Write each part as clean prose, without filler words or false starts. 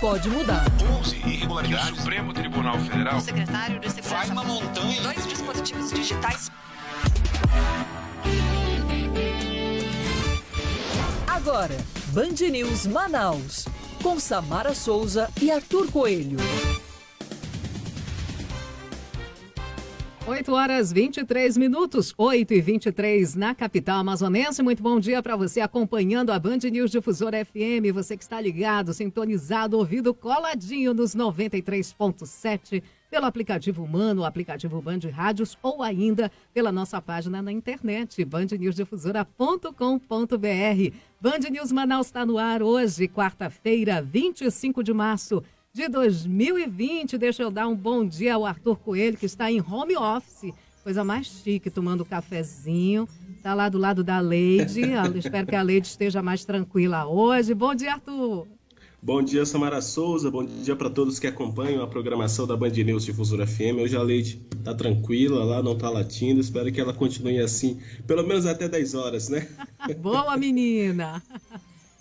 pode mudar. 11 irregularidades. O Supremo Tribunal Federal. O secretário de Segurança. Vai uma montanha. 2 dispositivos digitais. Agora, Band News Manaus, com Samara Souza e Arthur Coelho. 8h23, 8h23 na capital amazonense. Muito bom dia para você acompanhando a Band News Difusora FM. Você que está ligado, sintonizado, ouvido coladinho nos 93.7 pelo aplicativo Humano, o aplicativo Band Rádios ou ainda pela nossa página na internet, bandnewsdifusora.com.br. Band News Manaus está no ar hoje, quarta-feira, 25 de março de 2020. Deixa eu dar um bom dia ao Arthur Coelho, que está em home office, coisa mais chique, tomando um cafezinho. Está lá do lado da Leide. Espero que a Leide esteja mais tranquila hoje. Bom dia, Arthur. Bom dia, Samara Souza. Bom dia para todos que acompanham a programação da Band News Difusora FM. Hoje a Leide está tranquila lá, não está latindo. Espero que ela continue assim, pelo menos até 10 horas, né? Boa, menina!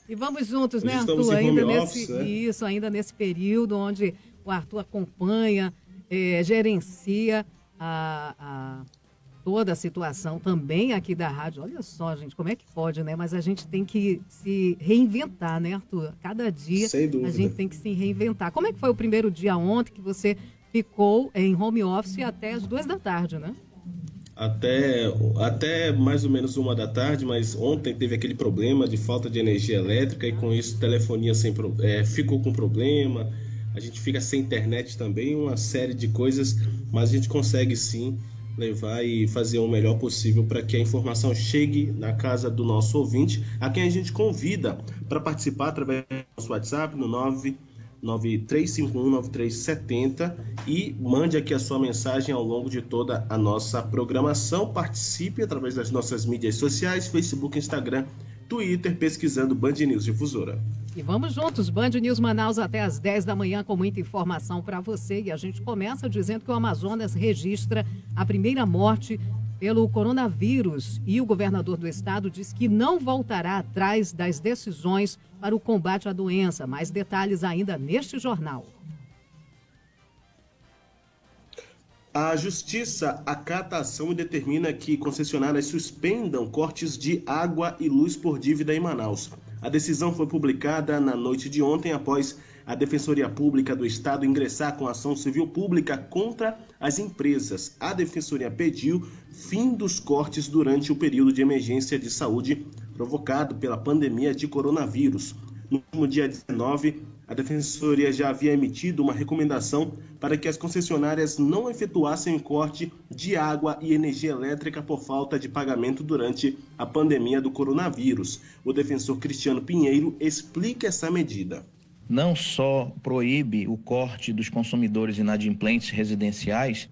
E vamos juntos, né, Arthur? Ainda nesse período onde o Arthur acompanha, gerencia toda a situação também aqui da rádio. Olha só, gente, como é que pode, né? Mas a gente tem que se reinventar, né, Arthur? Cada dia a gente tem que se reinventar. Como é que foi o primeiro dia ontem que você ficou em home office até as 2 da tarde, né? Até mais ou menos 1 da tarde, mas ontem teve aquele problema de falta de energia elétrica e com isso a telefonia ficou com problema, a gente fica sem internet também, uma série de coisas, mas a gente consegue sim levar e fazer o melhor possível para que a informação chegue na casa do nosso ouvinte, a quem a gente convida para participar através do nosso WhatsApp no 993519370 e mande aqui a sua mensagem ao longo de toda a nossa programação. Participe através das nossas mídias sociais, Facebook, Instagram, Twitter, pesquisando Band News Difusora. E vamos juntos, Band News Manaus até às 10 da manhã com muita informação para você. E a gente começa dizendo que o Amazonas registra a primeira morte pelo coronavírus e o governador do estado diz que não voltará atrás das decisões para o combate à doença. Mais detalhes ainda neste jornal. A Justiça acata a ação e determina que concessionárias suspendam cortes de água e luz por dívida em Manaus. A decisão foi publicada na noite de ontem após a Defensoria Pública do Estado ingressar com ação civil pública contra as empresas. A Defensoria pediu fim dos cortes durante o período de emergência de saúde provocado pela pandemia de coronavírus. No último dia 19, a Defensoria já havia emitido uma recomendação para que as concessionárias não efetuassem o corte de água e energia elétrica por falta de pagamento durante a pandemia do coronavírus. O defensor Cristiano Pinheiro explica essa medida. Não só proíbe o corte dos consumidores inadimplentes residenciais,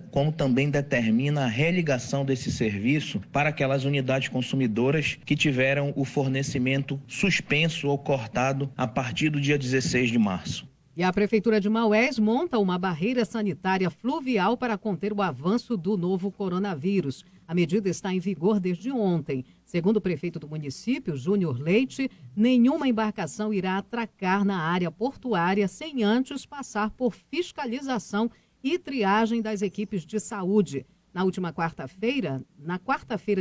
como também determina a religação desse serviço para aquelas unidades consumidoras que tiveram o fornecimento suspenso ou cortado a partir do dia 16 de março. E a Prefeitura de Maués monta uma barreira sanitária fluvial para conter o avanço do novo coronavírus. A medida está em vigor desde ontem. Segundo o prefeito do município, Júnior Leite, nenhuma embarcação irá atracar na área portuária sem antes passar por fiscalização e triagem das equipes de saúde. Na última quarta-feira,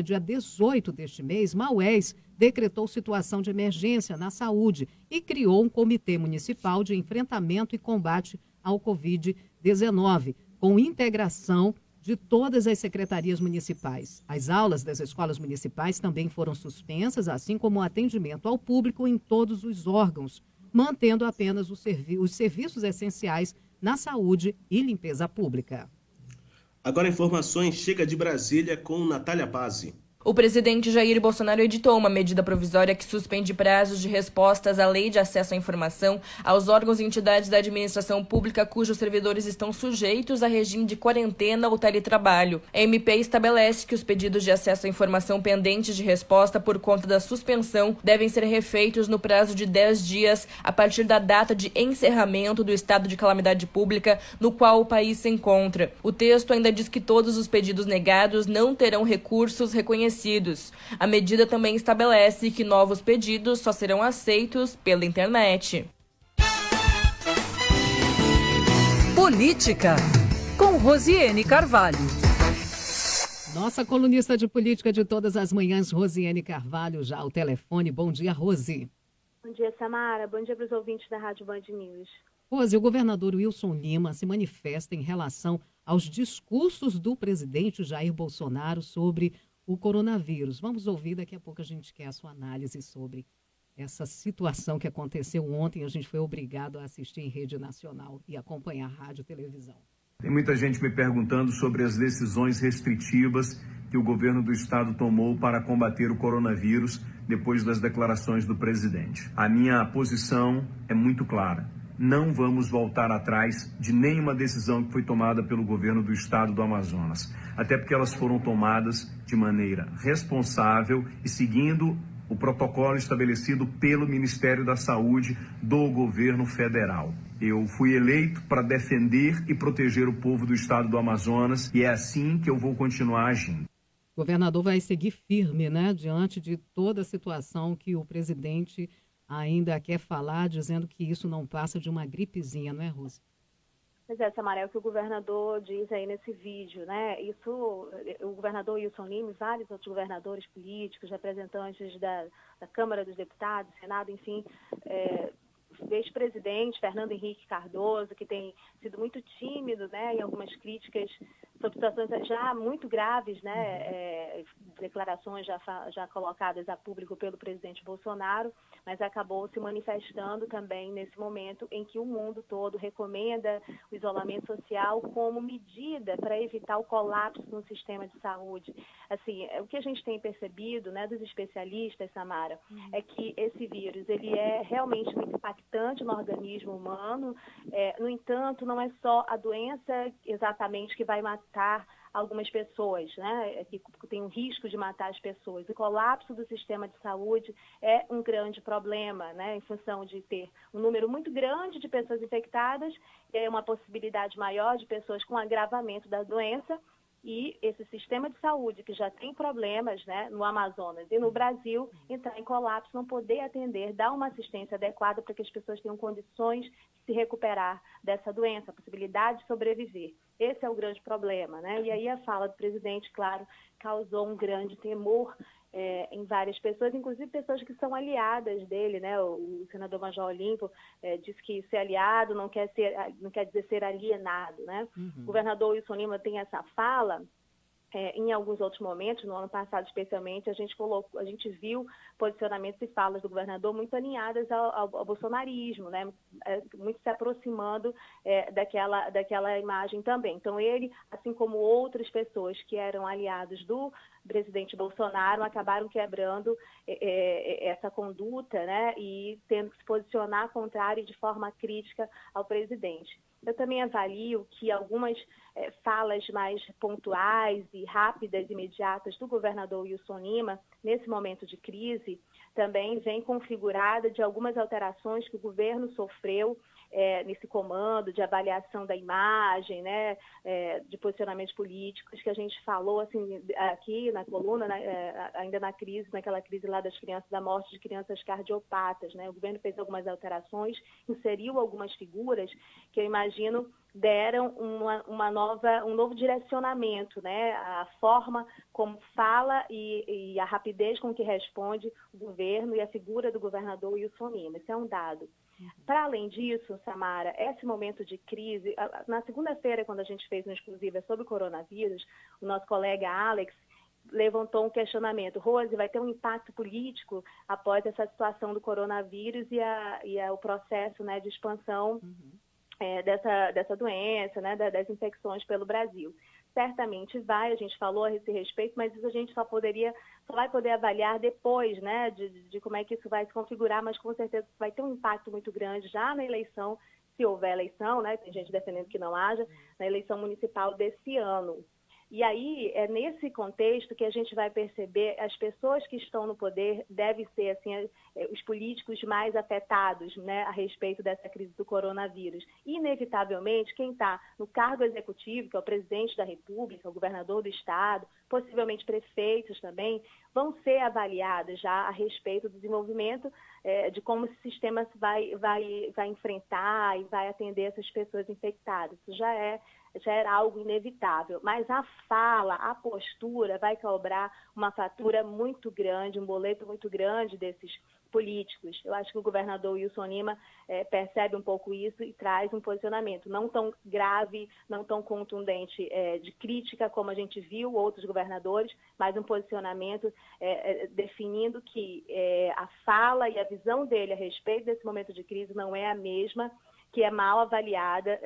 dia 18 deste mês, Maués decretou situação de emergência na saúde e criou um comitê municipal de enfrentamento e combate ao Covid-19, com integração de todas as secretarias municipais. As aulas das escolas municipais também foram suspensas, assim como o atendimento ao público em todos os órgãos, mantendo apenas os serviços essenciais na saúde e limpeza pública. Agora informações chega de Brasília com Natália Pazzi. O presidente Jair Bolsonaro editou uma medida provisória que suspende prazos de respostas à Lei de Acesso à Informação aos órgãos e entidades da administração pública cujos servidores estão sujeitos a regime de quarentena ou teletrabalho. A MP estabelece que os pedidos de acesso à informação pendentes de resposta por conta da suspensão devem ser refeitos no prazo de 10 dias a partir da data de encerramento do estado de calamidade pública no qual o país se encontra. O texto ainda diz que todos os pedidos negados não terão recursos reconhecidos. A medida também estabelece que novos pedidos só serão aceitos pela internet. Política, com Rosiane Carvalho. Nossa colunista de política de todas as manhãs, Rosiane Carvalho, já ao telefone. Bom dia, Rosi. Bom dia, Samara. Bom dia para os ouvintes da Rádio Band News. Rosi, o governador Wilson Lima se manifesta em relação aos discursos do presidente Jair Bolsonaro sobre o coronavírus. Vamos ouvir, daqui a pouco a gente quer a sua análise sobre essa situação que aconteceu ontem. A gente foi obrigado a assistir em rede nacional e acompanhar rádio e televisão. Tem muita gente me perguntando sobre as decisões restritivas que o governo do estado tomou para combater o coronavírus depois das declarações do presidente. A minha posição é muito clara. Não vamos voltar atrás de nenhuma decisão que foi tomada pelo governo do estado do Amazonas, até porque elas foram tomadas de maneira responsável e seguindo o protocolo estabelecido pelo Ministério da Saúde do governo federal. Eu fui eleito para defender e proteger o povo do estado do Amazonas e é assim que eu vou continuar agindo. O governador vai seguir firme, né, diante de toda a situação que o presidente ainda quer falar, dizendo que isso não passa de uma gripezinha, não é, Rose? Pois é, Samara, é o que o governador diz aí nesse vídeo, né? Isso, o governador Wilson Lima e vários outros governadores políticos, representantes da Câmara dos Deputados, Senado, enfim, ex-presidente Fernando Henrique Cardoso, que tem sido muito tímido, né, em algumas críticas sobre situações já muito graves, né, declarações já colocadas a público pelo presidente Bolsonaro, mas acabou se manifestando também nesse momento em que o mundo todo recomenda o isolamento social como medida para evitar o colapso no sistema de saúde. Assim, o que a gente tem percebido, né, dos especialistas, Samara, é que esse vírus ele é realmente muito impactante no organismo humano. No entanto, não é só a doença exatamente que vai matar algumas pessoas, né, que tem um risco de matar as pessoas. O colapso do sistema de saúde é um grande problema, né, em função de ter um número muito grande de pessoas infectadas, uma possibilidade maior de pessoas com agravamento da doença. E esse sistema de saúde, que já tem problemas, né, no Amazonas e no Brasil, entrar em colapso, não poder atender, dar uma assistência adequada para que as pessoas tenham condições de se recuperar dessa doença, a possibilidade de sobreviver. Esse é o grande problema, né? E aí a fala do presidente, claro, causou um grande temor em várias pessoas, inclusive pessoas que são aliadas dele, né? O senador Major Olímpio disse que ser aliado não quer dizer ser alienado, né? O governador Wilson Lima tem essa fala. Em alguns outros momentos, no ano passado especialmente, a gente viu posicionamentos e falas do governador muito alinhadas ao bolsonarismo, né? Muito se aproximando daquela imagem também. Então ele, assim como outras pessoas que eram aliados do presidente Bolsonaro, acabaram quebrando essa conduta, né? E tendo que se posicionar contrário de forma crítica ao presidente. Eu também avalio que algumas falas mais pontuais e rápidas, imediatas do governador Wilson Lima, nesse momento de crise, também vem configurada de algumas alterações que o governo sofreu nesse comando de avaliação da imagem, né, de posicionamentos políticos, que a gente falou assim, aqui na coluna, ainda naquela crise lá das crianças, da morte de crianças cardiopatas, né? O governo fez algumas alterações, inseriu algumas figuras que eu imagino deram um novo direcionamento, né? A forma como fala e a rapidez com que responde o governo e a figura do governador Wilson Lima. Isso é um dado. Para além disso, Samara, esse momento de crise, na segunda-feira, quando a gente fez uma exclusiva sobre o coronavírus, o nosso colega Alex levantou um questionamento. Rose, vai ter um impacto político após essa situação do coronavírus e o processo, né, de expansão dessa doença, né, das infecções pelo Brasil. Certamente vai, a gente falou a esse respeito, mas isso a gente só vai poder avaliar depois, né, de como é que isso vai se configurar, mas com certeza vai ter um impacto muito grande já na eleição, se houver eleição, né, tem gente defendendo que não haja, na eleição municipal desse ano. E aí, é nesse contexto que a gente vai perceber as pessoas que estão no poder devem ser assim, os políticos mais afetados, né, a respeito dessa crise do coronavírus. Inevitavelmente, quem está no cargo executivo, que é o presidente da República, o governador do Estado, possivelmente prefeitos também, vão ser avaliados já a respeito do desenvolvimento de como esse sistema vai enfrentar e vai atender essas pessoas infectadas. Isso já era algo inevitável, mas a fala, a postura vai cobrar uma fatura muito grande, um boleto muito grande desses políticos. Eu acho que o governador Wilson Lima percebe um pouco isso e traz um posicionamento não tão grave, não tão contundente de crítica como a gente viu outros governadores, mas um posicionamento definindo que a fala e a visão dele a respeito desse momento de crise não é a mesma, que é mal avaliada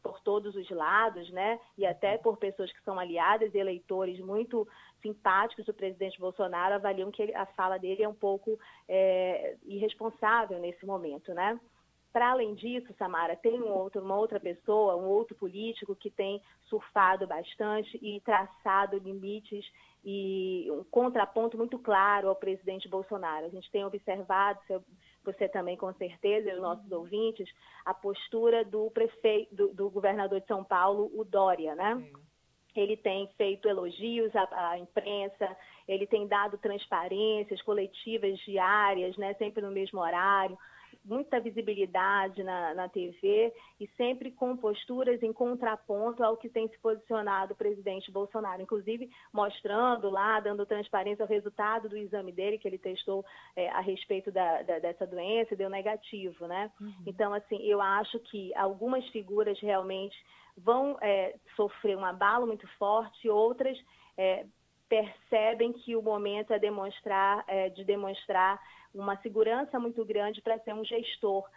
por todos os lados, né? E até por pessoas que são aliadas e eleitores muito simpáticos do presidente Bolsonaro avaliam que a fala dele é um pouco irresponsável nesse momento, né? Para além disso, Samara, tem uma outra pessoa, um outro político que tem surfado bastante e traçado limites e um contraponto muito claro ao presidente Bolsonaro. A gente tem observado, você também com certeza, e os nossos ouvintes, a postura do do governador de São Paulo, o Dória, né? Ele tem feito elogios à imprensa, ele tem dado transparências coletivas diárias, né, sempre no mesmo horário, muita visibilidade na TV e sempre com posturas em contraponto ao que tem se posicionado o presidente Bolsonaro, inclusive mostrando lá, dando transparência ao resultado do exame dele, que ele testou a respeito dessa doença e deu negativo, né? Então, assim, eu acho que algumas figuras realmente vão sofrer um abalo muito forte, outras percebem que o momento é de demonstrar uma segurança muito grande para ser um gestor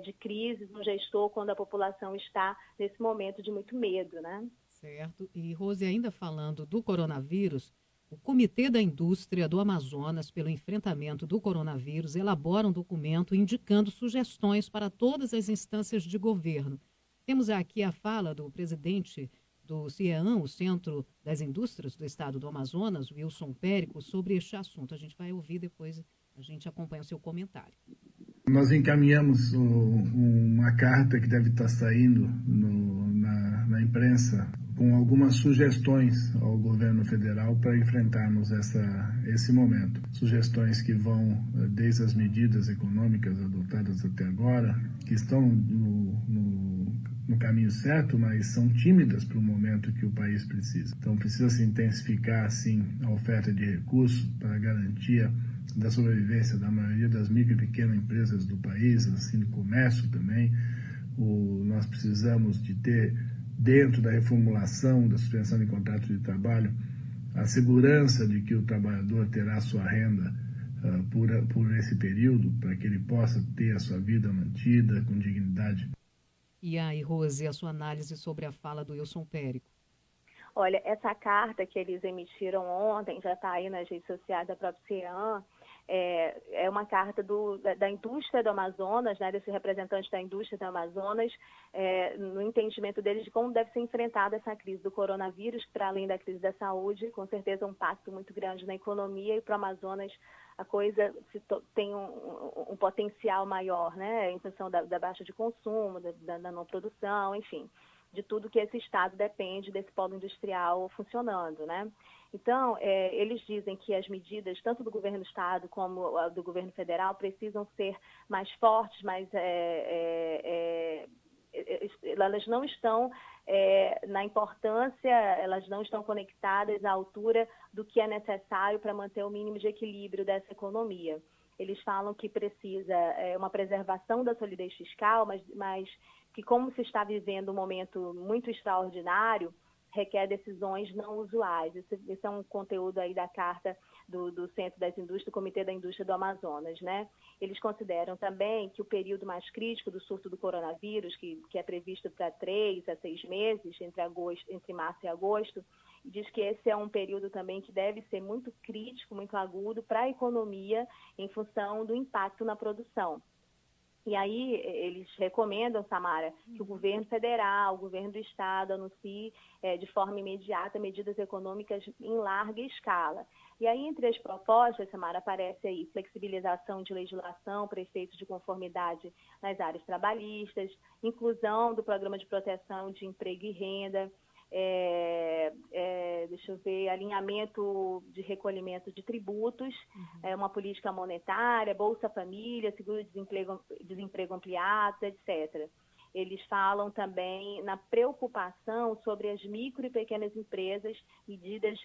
de crises, um gestor quando a população está nesse momento de muito medo, né? Certo. E, Rose, ainda falando do coronavírus, o Comitê da Indústria do Amazonas pelo Enfrentamento do Coronavírus elabora um documento indicando sugestões para todas as instâncias de governo. Temos aqui a fala do presidente do CIEAM, o Centro das Indústrias do Estado do Amazonas, Wilson Périco, sobre este assunto. A gente vai ouvir depois, a gente acompanha o seu comentário. Nós encaminhamos uma carta que deve estar saindo na imprensa com algumas sugestões ao governo federal para enfrentarmos esse momento. Sugestões que vão desde as medidas econômicas adotadas até agora, que estão no caminho certo, mas são tímidas para o momento que o país precisa. Então precisa se intensificar, sim, a oferta de recursos para a garantia da sobrevivência da maioria das micro e pequenas empresas do país, assim do comércio também. Nós precisamos de ter, dentro da reformulação, da suspensão de contrato de trabalho, a segurança de que o trabalhador terá sua renda por esse período, para que ele possa ter a sua vida mantida com dignidade. E aí, Rose, a sua análise sobre a fala do Wilson Périco? Olha, essa carta que eles emitiram ontem, já está aí nas redes sociais da própria CIEAM, é uma carta da indústria do Amazonas, né, desse representante da indústria do Amazonas, no entendimento deles de como deve ser enfrentada essa crise do coronavírus, que para além da crise da saúde, com certeza é um impacto muito grande na economia, e para o Amazonas a coisa tem um potencial maior, né, em função da baixa de consumo, da não produção, enfim, de tudo que esse estado depende desse polo industrial funcionando, né? Então, eles dizem que as medidas, tanto do governo do estado como do governo federal, precisam ser mais fortes, mas elas não estão na importância, elas não estão conectadas à altura do que é necessário para manter o mínimo de equilíbrio dessa economia. Eles falam que precisa uma preservação da solidez fiscal, mas que como se está vivendo um momento muito extraordinário, requer decisões não usuais. Esse é um conteúdo aí da carta do Centro das Indústrias, do Comitê da Indústria do Amazonas, né? Eles consideram também que o período mais crítico do surto do coronavírus, que é previsto para 3 a 6 meses, entre março e agosto, diz que esse é um período também que deve ser muito crítico, muito agudo para a economia em função do impacto na produção. E aí eles recomendam, Samara, que o governo federal, o governo do estado anuncie de forma imediata medidas econômicas em larga escala. E aí entre as propostas, Samara, aparece aí flexibilização de legislação para efeitos de conformidade nas áreas trabalhistas, inclusão do programa de proteção de emprego e renda, deixa eu ver, alinhamento de recolhimento de tributos, uma política monetária, Bolsa Família, seguro-desemprego ampliado, etc. Eles falam também na preocupação sobre as micro e pequenas empresas, medidas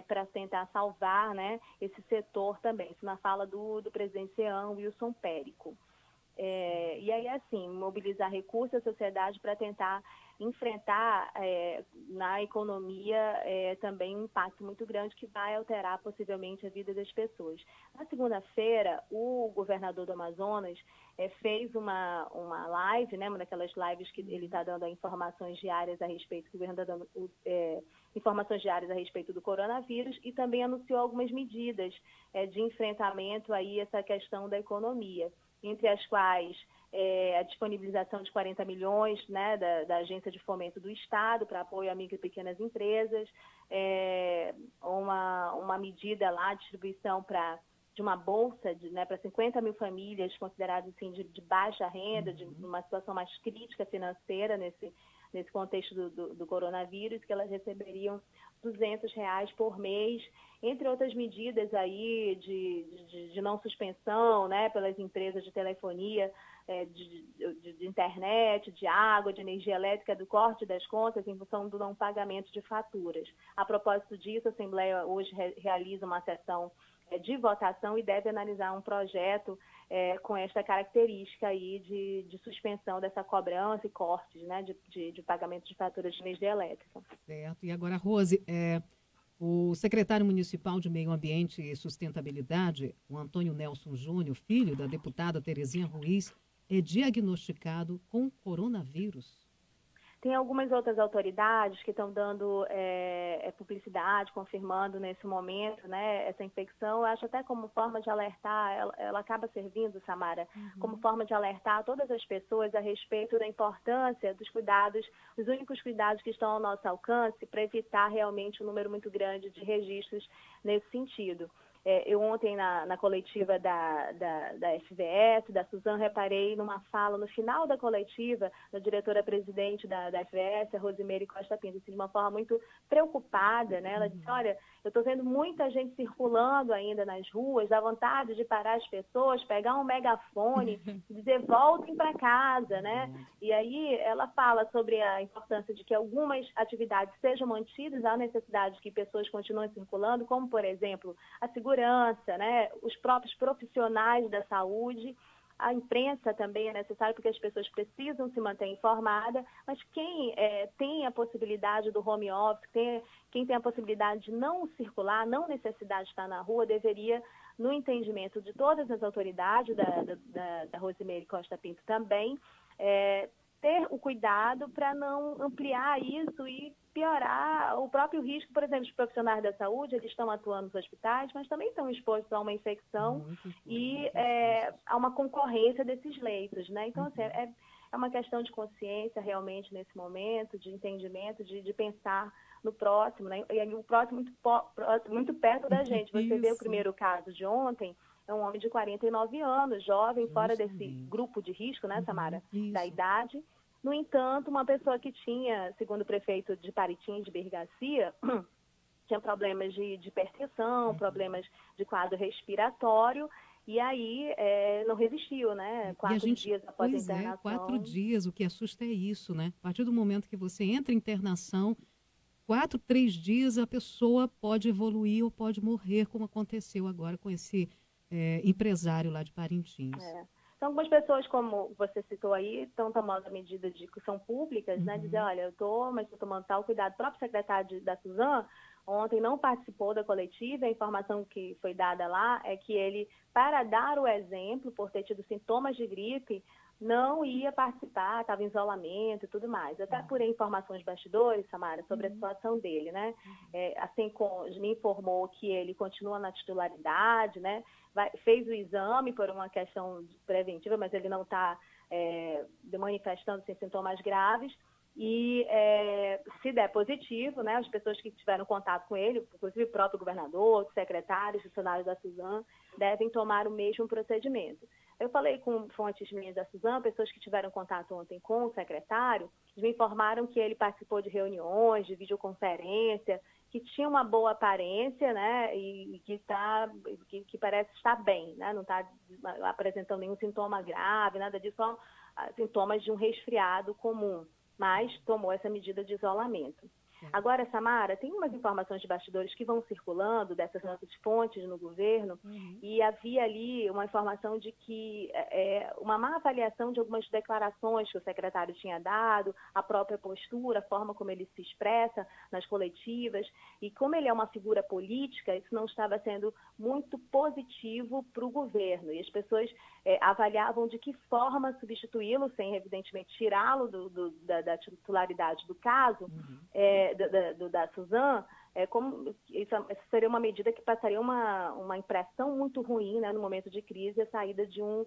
para tentar salvar, né, esse setor também. Isso na fala do presidente CEAM, Wilson Périco. E aí, assim, mobilizar recursos da sociedade para tentar enfrentar na economia também um impacto muito grande que vai alterar possivelmente a vida das pessoas. Na segunda-feira, o governador do Amazonas fez uma live, né, uma daquelas lives que ele está dando informações diárias a respeito, que o governo está dando informações diárias a respeito do coronavírus, e também anunciou algumas medidas de enfrentamento aí essa questão da economia, entre as quais a disponibilização de 40 milhões, né, da Agência de Fomento do Estado para apoio a micro e pequenas empresas, uma medida lá, distribuição de uma bolsa para 50 mil famílias consideradas assim, de baixa renda, de uma situação mais crítica financeira nesse contexto do coronavírus, que elas receberiam R$200 por mês, entre outras medidas aí de não suspensão, né, pelas empresas de telefonia, de internet, de água, de energia elétrica, do corte das contas em função do não pagamento de faturas. A propósito disso, a Assembleia hoje realiza uma sessão de votação e deve analisar um projeto com esta característica aí de suspensão dessa cobrança e cortes, né, de pagamento de faturas de energia elétrica. Certo. E agora, Rose, o secretário municipal de Meio Ambiente e Sustentabilidade, o Antônio Nelson Júnior, filho da deputada Terezinha Ruiz, é diagnosticado com coronavírus. Tem algumas outras autoridades que estão dando publicidade, confirmando nesse momento, né, essa infecção. Eu acho até como forma de alertar, ela acaba servindo, Samara, como forma de alertar todas as pessoas a respeito da importância dos cuidados, os únicos cuidados que estão ao nosso alcance para evitar realmente um número muito grande de registros nesse sentido. Eu ontem, na coletiva da FVS, da Suzan, reparei numa fala no final da coletiva da diretora-presidente da FVS, a Rosimeire Costa Pinto, assim, de uma forma muito preocupada, né? Ela disse, olha, eu estou vendo muita gente circulando ainda nas ruas, dá vontade de parar as pessoas, pegar um megafone e dizer, voltem para casa, né? E aí ela fala sobre a importância de que algumas atividades sejam mantidas, há necessidade de que pessoas continuem circulando, como, por exemplo, a segurança, né? Os próprios profissionais da saúde. A imprensa também é necessária porque as pessoas precisam se manter informadas, mas quem tem a possibilidade do home office, quem tem a possibilidade de não circular, não necessidade de estar na rua, deveria, no entendimento de todas as autoridades, da Rosimeire Costa Pinto também, ter o cuidado para não ampliar isso e piorar o próprio risco. Por exemplo, os profissionais da saúde, eles estão atuando nos hospitais, mas também estão expostos a uma infecção e a uma concorrência desses leitos, né? Então, assim, é uma questão de consciência realmente nesse momento, de entendimento, de pensar no próximo, né? E o próximo muito perto da gente. Você vê o primeiro caso de ontem, é um homem de 49 anos, jovem, fora desse grupo de risco, né, Samara, da idade. No entanto, uma pessoa que tinha, segundo o prefeito de Paritim, de Birgacia, tinha problemas de hipertensão, problemas de quadro respiratório, e aí não resistiu, né? 4 dias após a internação. 4 dias, o que assusta é isso, né? A partir do momento que você entra em internação, 4, 3 dias a pessoa pode evoluir ou pode morrer, como aconteceu agora com esse empresário lá de Parintins. Então, algumas pessoas, como você citou aí, estão tomando a medida de que são públicas, né? Dizer, olha, eu estou tomando tal cuidado. O próprio secretário da Suzan ontem não participou da coletiva. A informação que foi dada lá é que ele, para dar o exemplo, por ter tido sintomas de gripe, não ia participar, estava em isolamento e tudo mais. Eu até apurei informações bastidores, Samara, sobre a situação dele, né? Assim como me informou que ele continua na titularidade, né? Fez o exame por uma questão preventiva, mas ele não está manifestando sintomas graves. E se der positivo, né, as pessoas que tiveram contato com ele, inclusive o próprio governador, os secretários, funcionários da Suzan, devem tomar o mesmo procedimento. Eu falei com fontes minhas da Suzano, pessoas que tiveram contato ontem com o secretário, eles me informaram que ele participou de reuniões, de videoconferência, que tinha uma boa aparência, né, e que parece estar bem, né, não está apresentando nenhum sintoma grave, nada disso, só sintomas de um resfriado comum, mas tomou essa medida de isolamento. Agora, Samara, tem umas informações de bastidores que vão circulando dessas nossas fontes no governo, e havia ali uma informação de que uma má avaliação de algumas declarações que o secretário tinha dado, a própria postura, a forma como ele se expressa nas coletivas, e como ele é uma figura política, isso não estava sendo muito positivo para o governo, e as pessoas avaliavam de que forma substituí-lo, sem evidentemente tirá-lo da titularidade do caso, da Suzano, como isso seria uma medida que passaria uma impressão muito ruim, né, no momento de crise, a saída de um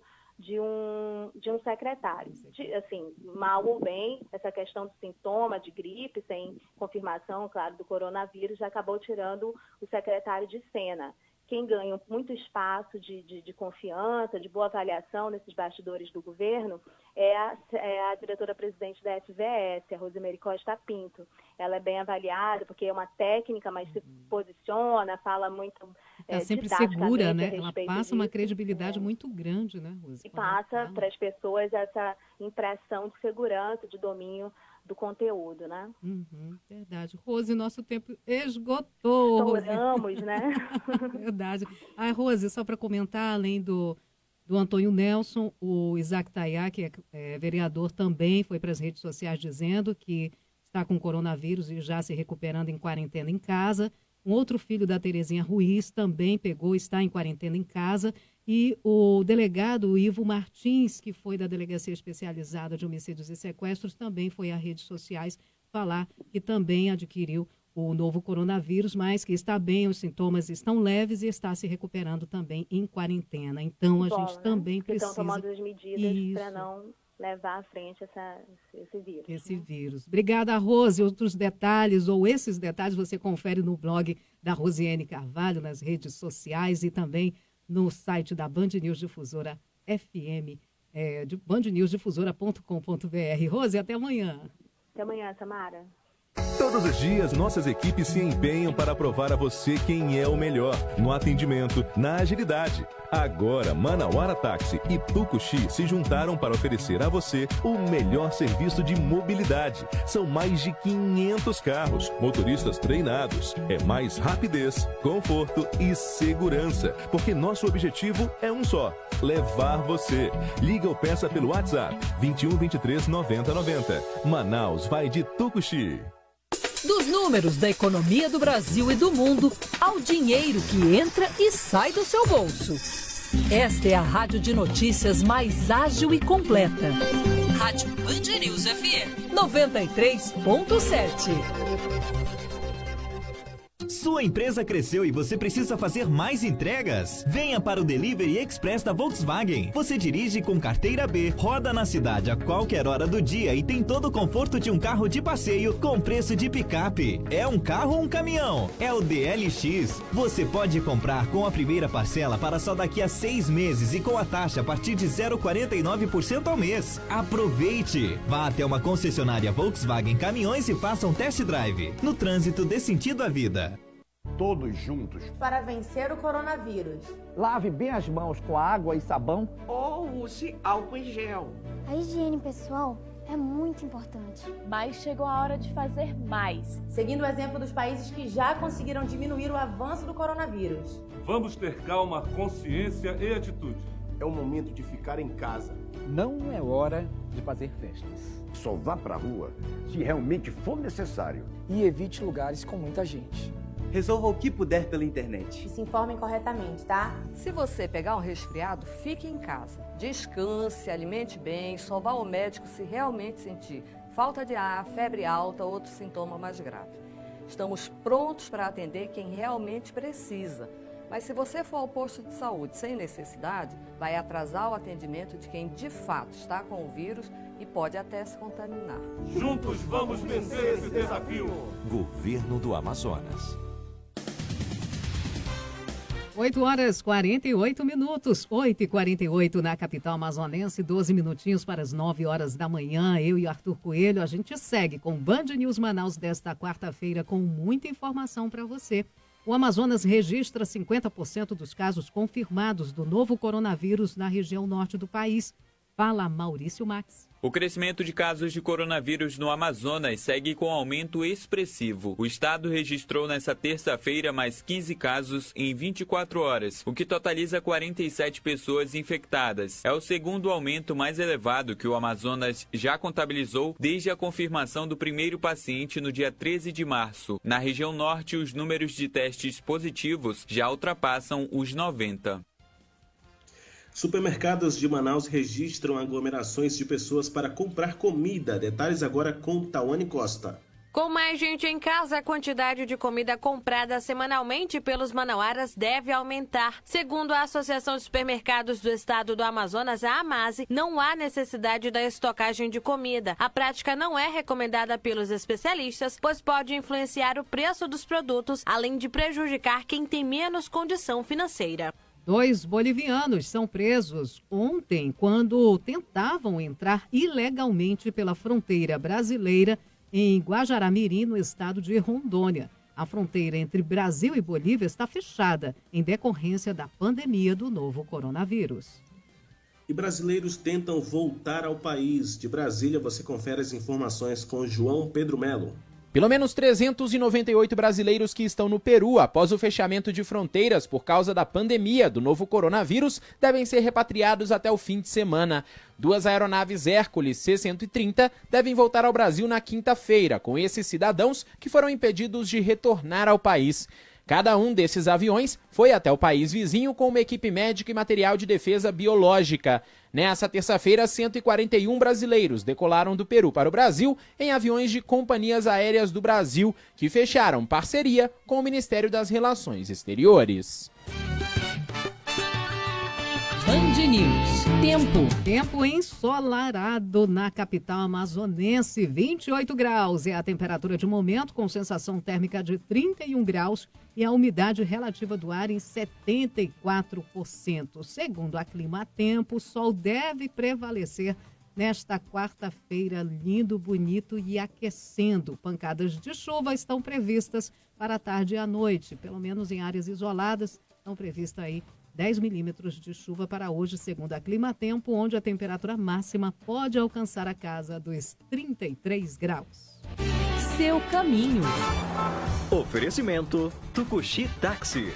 secretário. Assim, mal ou bem, essa questão do sintoma de gripe, sem confirmação, claro, do coronavírus, já acabou tirando o secretário de cena. Quem ganha muito espaço de confiança, de boa avaliação nesses bastidores do governo é a diretora-presidente da FVS, a Rosemary Costa Pinto. Ela é bem avaliada porque é uma técnica, mas se posiciona, fala muito sempre segura, né? Ela passa uma credibilidade muito grande, né, Rose? E passa para as pessoas essa impressão de segurança, de domínio do conteúdo, né? Verdade. Rose, nosso tempo esgotou. Estouramos, né? Verdade. Rose, só para comentar, além do Antônio Nelson, o Isaac Tayá, que é vereador, também foi para as redes sociais dizendo que está com coronavírus e já se recuperando em quarentena em casa. Um outro filho da Terezinha Ruiz também está em quarentena em casa. E o delegado Ivo Martins, que foi da Delegacia Especializada de Homicídios e Sequestros, também foi às redes sociais falar que também adquiriu o novo coronavírus, mas que está bem, os sintomas estão leves e está se recuperando também em quarentena. Então, a gente também precisa... Estão tomando as medidas para não levar à frente esse vírus. Esse vírus. Obrigada, Rose. Outros detalhes, ou esses detalhes, você confere no blog da Rosiane Carvalho, nas redes sociais e também no site da Band News Difusora FM, de bandnewsdifusora.com.br. Rose, até amanhã. Até amanhã, Samara. Todos os dias, nossas equipes se empenham para provar a você quem é o melhor no atendimento, na agilidade. Agora, Manauara Táxi e Tucuxi se juntaram para oferecer a você o melhor serviço de mobilidade. São mais de 500 carros, motoristas treinados. É mais rapidez, conforto e segurança, porque nosso objetivo é um só: levar você. Liga ou peça pelo WhatsApp 21 23 90 90. Manaus vai de Tucuxi. Dos números da economia do Brasil e do mundo, ao dinheiro que entra e sai do seu bolso. Esta é a rádio de notícias mais ágil e completa. Rádio Band News FM 93.7. Sua empresa cresceu e você precisa fazer mais entregas? Venha para o Delivery Express da Volkswagen. Você dirige com carteira B, roda na cidade a qualquer hora do dia e tem todo o conforto de um carro de passeio com preço de picape. É um carro ou um caminhão? É o DLX. Você pode comprar com a primeira parcela para só daqui a 6 meses e com a taxa a partir de 0,49% ao mês. Aproveite! Vá até uma concessionária Volkswagen Caminhões e faça um test drive. No trânsito, dê sentido à vida. Todos juntos para vencer o coronavírus. Lave bem as mãos com água e sabão ou use álcool em gel. A higiene pessoal é muito importante. Mas chegou a hora de fazer mais. Seguindo o exemplo dos países que já conseguiram diminuir o avanço do coronavírus. Vamos ter calma, consciência e atitude. É o momento de ficar em casa. Não é hora de fazer festas. Só vá pra rua se realmente for necessário. E evite lugares com muita gente. Resolva o que puder pela internet. E se informem corretamente, tá? Se você pegar um resfriado, fique em casa. Descanse, alimente bem, só vá ao médico se realmente sentir falta de ar, febre alta ou outro sintoma mais grave. Estamos prontos para atender quem realmente precisa. Mas se você for ao posto de saúde sem necessidade, vai atrasar o atendimento de quem de fato está com o vírus e pode até se contaminar. Juntos vamos vencer esse desafio. Governo do Amazonas. 8h48, 8h48 na capital amazonense, 12 minutinhos para as 9 horas da manhã. Eu e Arthur Coelho, a gente segue com Band News Manaus desta quarta-feira com muita informação para você. O Amazonas registra 50% dos casos confirmados do novo coronavírus na região norte do país. Fala Maurício Max. O crescimento de casos de coronavírus no Amazonas segue com aumento expressivo. O estado registrou nesta terça-feira mais 15 casos em 24 horas, o que totaliza 47 pessoas infectadas. É o segundo aumento mais elevado que o Amazonas já contabilizou desde a confirmação do primeiro paciente no dia 13 de março. Na região norte, os números de testes positivos já ultrapassam os 90. Supermercados de Manaus registram aglomerações de pessoas para comprar comida. Detalhes agora com Tawane Costa. Com mais gente em casa, a quantidade de comida comprada semanalmente pelos manauaras deve aumentar. Segundo a Associação de Supermercados do Estado do Amazonas, a AMASE, não há necessidade da estocagem de comida. A prática não é recomendada pelos especialistas, pois pode influenciar o preço dos produtos, além de prejudicar quem tem menos condição financeira. 2 bolivianos são presos ontem quando tentavam entrar ilegalmente pela fronteira brasileira em Guajará-Mirim, no estado de Rondônia. A fronteira entre Brasil e Bolívia está fechada em decorrência da pandemia do novo coronavírus. E brasileiros tentam voltar ao país. De Brasília, você confere as informações com João Pedro Melo. Pelo menos 398 brasileiros que estão no Peru após o fechamento de fronteiras por causa da pandemia do novo coronavírus devem ser repatriados até o fim de semana. 2 aeronaves Hércules C-130 devem voltar ao Brasil na quinta-feira, com esses cidadãos que foram impedidos de retornar ao país. Cada um desses aviões foi até o país vizinho com uma equipe médica e material de defesa biológica. Nessa terça-feira, 141 brasileiros decolaram do Peru para o Brasil em aviões de companhias aéreas do Brasil, que fecharam parceria com o Ministério das Relações Exteriores. Band News. Tempo ensolarado na capital amazonense, 28 graus é a temperatura de momento, com sensação térmica de 31 graus e a umidade relativa do ar em 74%. Segundo a Clima Tempo, o sol deve prevalecer nesta quarta-feira, lindo, bonito e aquecendo. Pancadas de chuva estão previstas para a tarde e à noite, pelo menos em áreas isoladas, estão previstas aí 10 milímetros de chuva para hoje, segundo a Clima Tempo, onde a temperatura máxima pode alcançar a casa dos 33 graus. Seu caminho. Oferecimento Tucuxi Táxi.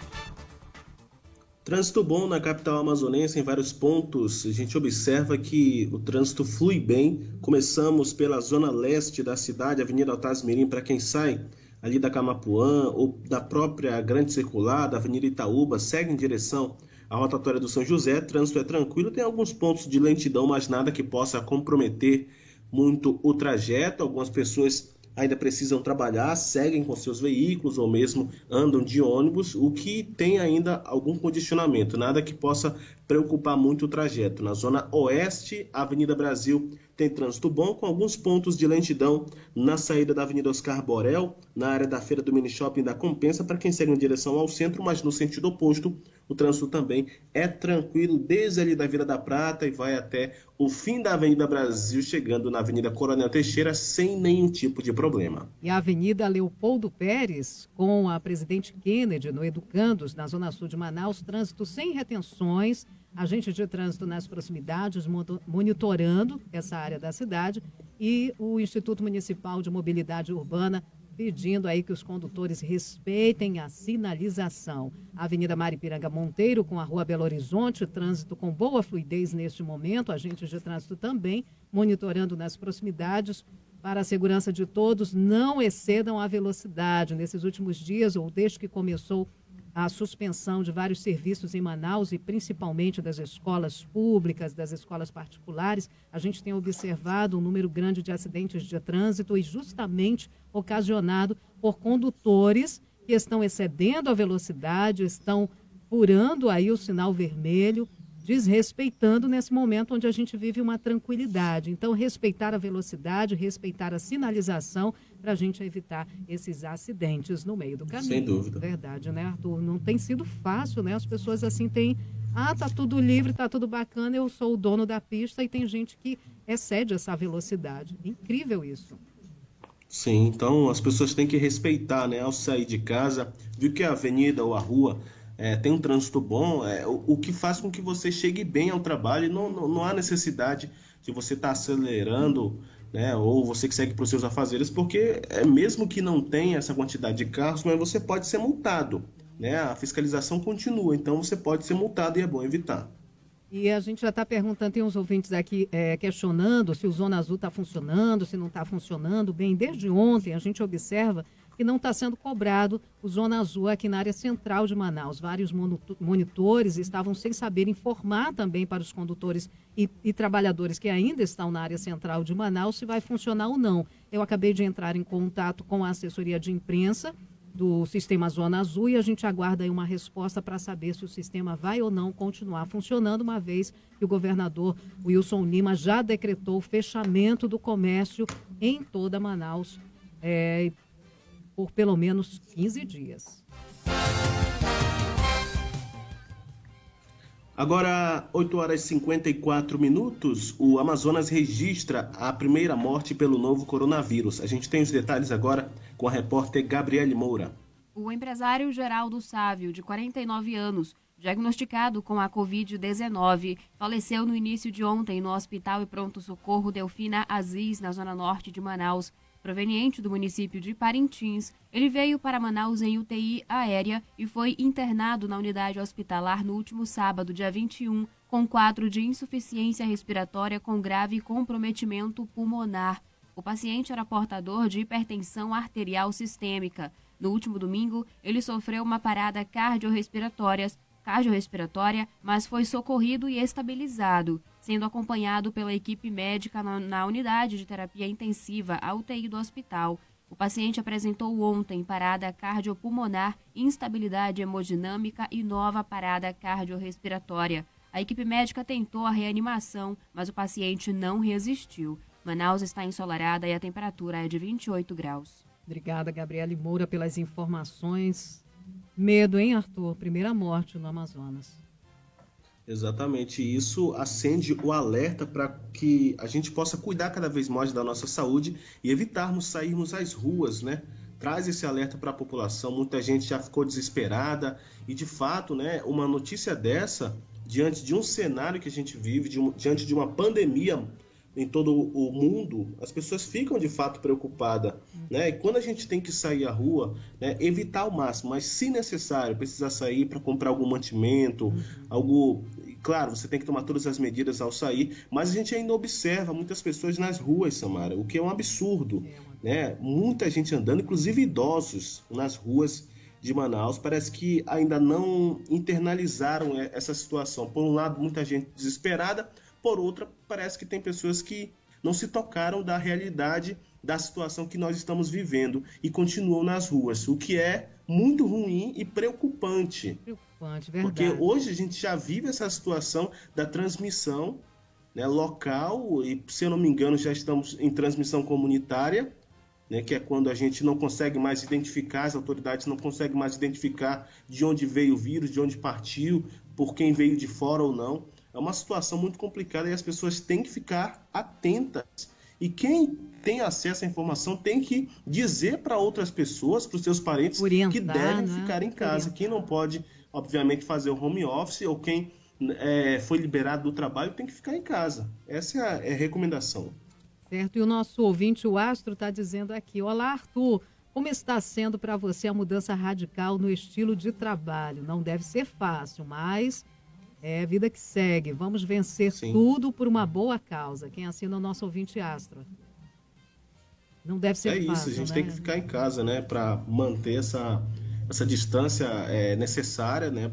Trânsito bom na capital amazonense em vários pontos. A gente observa que o trânsito flui bem. Começamos pela zona leste da cidade, Avenida Otávio Mirim, para quem sai ali da Camapuã ou da própria Grande Circular, da Avenida Itaúba, segue em direção à rotatória do São José. Trânsito é tranquilo, tem alguns pontos de lentidão, mas nada que possa comprometer muito o trajeto. Algumas pessoas ainda precisam trabalhar, seguem com seus veículos ou mesmo andam de ônibus, o que tem ainda algum condicionamento, nada que possa preocupar muito o trajeto. Na zona oeste, a Avenida Brasil tem trânsito bom, com alguns pontos de lentidão na saída da Avenida Oscar Borel, na área da Feira do Mini Shopping da Compensa, para quem segue em direção ao centro, mas no sentido oposto, o trânsito também é tranquilo, desde ali da Vila da Prata e vai até o fim da Avenida Brasil, chegando na Avenida Coronel Teixeira, sem nenhum tipo de problema. E a Avenida Leopoldo Pérez, com a Presidente Kennedy, no Educandos, na Zona Sul de Manaus, trânsito sem retenções, agente de trânsito nas proximidades, monitorando essa área da cidade, e o Instituto Municipal de Mobilidade Urbana pedindo aí que os condutores respeitem a sinalização. A Avenida Maripiranga Monteiro com a Rua Belo Horizonte, trânsito com boa fluidez neste momento, agentes de trânsito também monitorando nas proximidades. Para a segurança de todos, não excedam a velocidade. Nesses últimos dias, ou desde que começou a suspensão de vários serviços em Manaus e principalmente das escolas públicas, das escolas particulares, a gente tem observado um número grande de acidentes de trânsito e justamente ocasionado por condutores que estão excedendo a velocidade, estão furando aí o sinal vermelho desrespeitando nesse momento onde a gente vive uma tranquilidade. Então, respeitar a velocidade, respeitar a sinalização para a gente evitar esses acidentes no meio do caminho. Sem dúvida. Verdade, né, Arthur? Não tem sido fácil, né? As pessoas assim têm... tá tudo livre, tá tudo bacana, eu sou o dono da pista, e tem gente que excede essa velocidade. Incrível isso. Sim, então as pessoas têm que respeitar, né? Ao sair de casa, viu que a avenida ou a rua tem um trânsito bom, o que faz com que você chegue bem ao trabalho, e não há necessidade de você estar acelerando, né? Ou você que segue para os seus afazeres, porque mesmo que não tenha essa quantidade de carros, mas você pode ser multado, né? A fiscalização continua, então você pode ser multado e é bom evitar. E a gente já está perguntando, tem uns ouvintes aqui questionando se o Zona Azul está funcionando, se não está funcionando bem. Desde ontem a gente observa que não está sendo cobrado o Zona Azul aqui na área central de Manaus. Vários monitores estavam sem saber informar também para os condutores e trabalhadores que ainda estão na área central de Manaus se vai funcionar ou não. Eu acabei de entrar em contato com a assessoria de imprensa do Sistema Zona Azul e a gente aguarda aí uma resposta para saber se o sistema vai ou não continuar funcionando, uma vez que o governador Wilson Lima já decretou o fechamento do comércio em toda Manaus por pelo menos 15 dias. Agora, 8h54, o Amazonas registra a primeira morte pelo novo coronavírus. A gente tem os detalhes agora com a repórter Gabriele Moura. O empresário Geraldo Sávio, de 49 anos, diagnosticado com a Covid-19, faleceu no início de ontem no Hospital e Pronto-Socorro Delfina Aziz, na zona norte de Manaus. Proveniente do município de Parintins, ele veio para Manaus em UTI aérea e foi internado na unidade hospitalar no último sábado, dia 21, com quadro de insuficiência respiratória com grave comprometimento pulmonar. O paciente era portador de hipertensão arterial sistêmica. No último domingo, ele sofreu uma parada cardiorrespiratória, mas foi socorrido e estabilizado, sendo acompanhado pela equipe médica na unidade de terapia intensiva, a UTI do hospital. O paciente apresentou ontem parada cardiopulmonar, instabilidade hemodinâmica e nova parada cardiorrespiratória. A equipe médica tentou a reanimação, mas o paciente não resistiu. Manaus está ensolarada e a temperatura é de 28 graus. Obrigada, Gabriele Moura, pelas informações. Medo, hein, Arthur? Primeira morte no Amazonas. Exatamente, isso acende o alerta para que a gente possa cuidar cada vez mais da nossa saúde e evitarmos sairmos às ruas, né? Traz esse alerta para a população, muita gente já ficou desesperada e, de fato, né, uma notícia dessa, diante de um cenário que a gente vive, diante de uma pandemia em todo o mundo, as pessoas ficam de fato preocupadas, né? E quando a gente tem que sair à rua, né, evitar ao máximo, mas se necessário, precisar sair para comprar algum mantimento, algo... Claro, você tem que tomar todas as medidas ao sair, mas a gente ainda observa muitas pessoas nas ruas, Samara, o que é um absurdo, né? Muita gente andando, inclusive idosos, nas ruas de Manaus. Parece que ainda não internalizaram essa situação. Por um lado, muita gente desesperada, por outra, parece que tem pessoas que não se tocaram da realidade da situação que nós estamos vivendo e continuam nas ruas, o que é muito ruim e preocupante. Preocupante, verdade. Porque hoje a gente já vive essa situação da transmissão, né, local, e se eu não me engano já estamos em transmissão comunitária, né, que é quando a gente não consegue mais identificar, as autoridades não conseguem mais identificar de onde veio o vírus, de onde partiu, por quem veio de fora ou não. É uma situação muito complicada e as pessoas têm que ficar atentas. E quem tem acesso à informação tem que dizer para outras pessoas, para os seus parentes, que devem ficar em casa. Quem não pode, obviamente, fazer o home office ou quem foi liberado do trabalho tem que ficar em casa. Essa é a recomendação. Certo, e o nosso ouvinte, o Astro, está dizendo aqui: olá, Arthur, como está sendo para você a mudança radical no estilo de trabalho? Não deve ser fácil, mas... é a vida que segue. Vamos vencer tudo por uma boa causa. Quem assina é o nosso ouvinte Astro. Não deve ser fácil, isso, a gente né? tem que ficar em casa, né? Para manter essa distância necessária, né?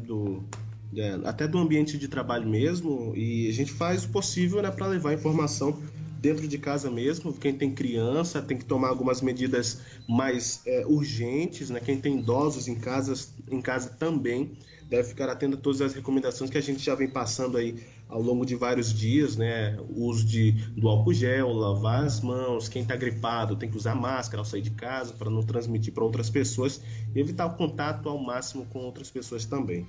Até do ambiente de trabalho mesmo. E a gente faz o possível, né? Para levar informação dentro de casa mesmo. Quem tem criança tem que tomar algumas medidas mais urgentes, né? Quem tem idosos em casa também deve ficar atento a todas as recomendações que a gente já vem passando aí ao longo de vários dias, né? O uso do álcool gel, lavar as mãos, quem está gripado tem que usar máscara ao sair de casa para não transmitir para outras pessoas e evitar o contato ao máximo com outras pessoas também.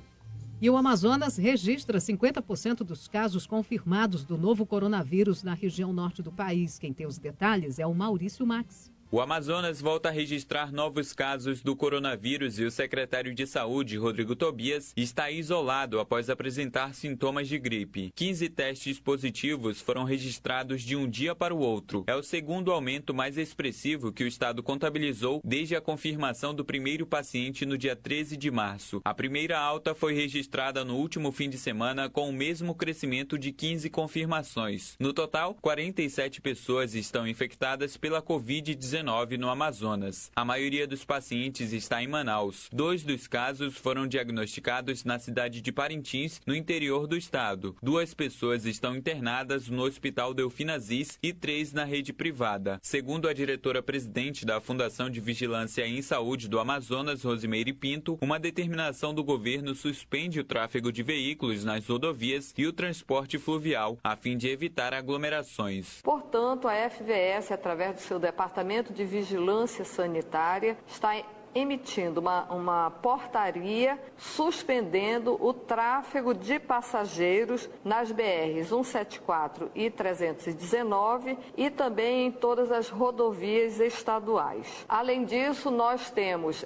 E o Amazonas registra 50% dos casos confirmados do novo coronavírus na região norte do país. Quem tem os detalhes é o Maurício Max. O Amazonas volta a registrar novos casos do coronavírus e o secretário de Saúde, Rodrigo Tobias, está isolado após apresentar sintomas de gripe. 15 testes positivos foram registrados de um dia para o outro. É o segundo aumento mais expressivo que o estado contabilizou desde a confirmação do primeiro paciente no dia 13 de março. A primeira alta foi registrada no último fim de semana com o mesmo crescimento de 15 confirmações. No total, 47 pessoas estão infectadas pela Covid-19 no Amazonas. A maioria dos pacientes está em Manaus. 2 dos casos foram diagnosticados na cidade de Parintins, no interior do estado. 2 pessoas estão internadas no Hospital Delfina Aziz e 3 na rede privada. Segundo a diretora-presidente da Fundação de Vigilância em Saúde do Amazonas, Rosimeire Pinto, uma determinação do governo suspende o tráfego de veículos nas rodovias e o transporte fluvial, a fim de evitar aglomerações. Portanto, a FVS, através do seu Departamento de Vigilância Sanitária, está emitindo uma portaria suspendendo o tráfego de passageiros nas BRs 174 e 319 e também em todas as rodovias estaduais. Além disso, nós temos,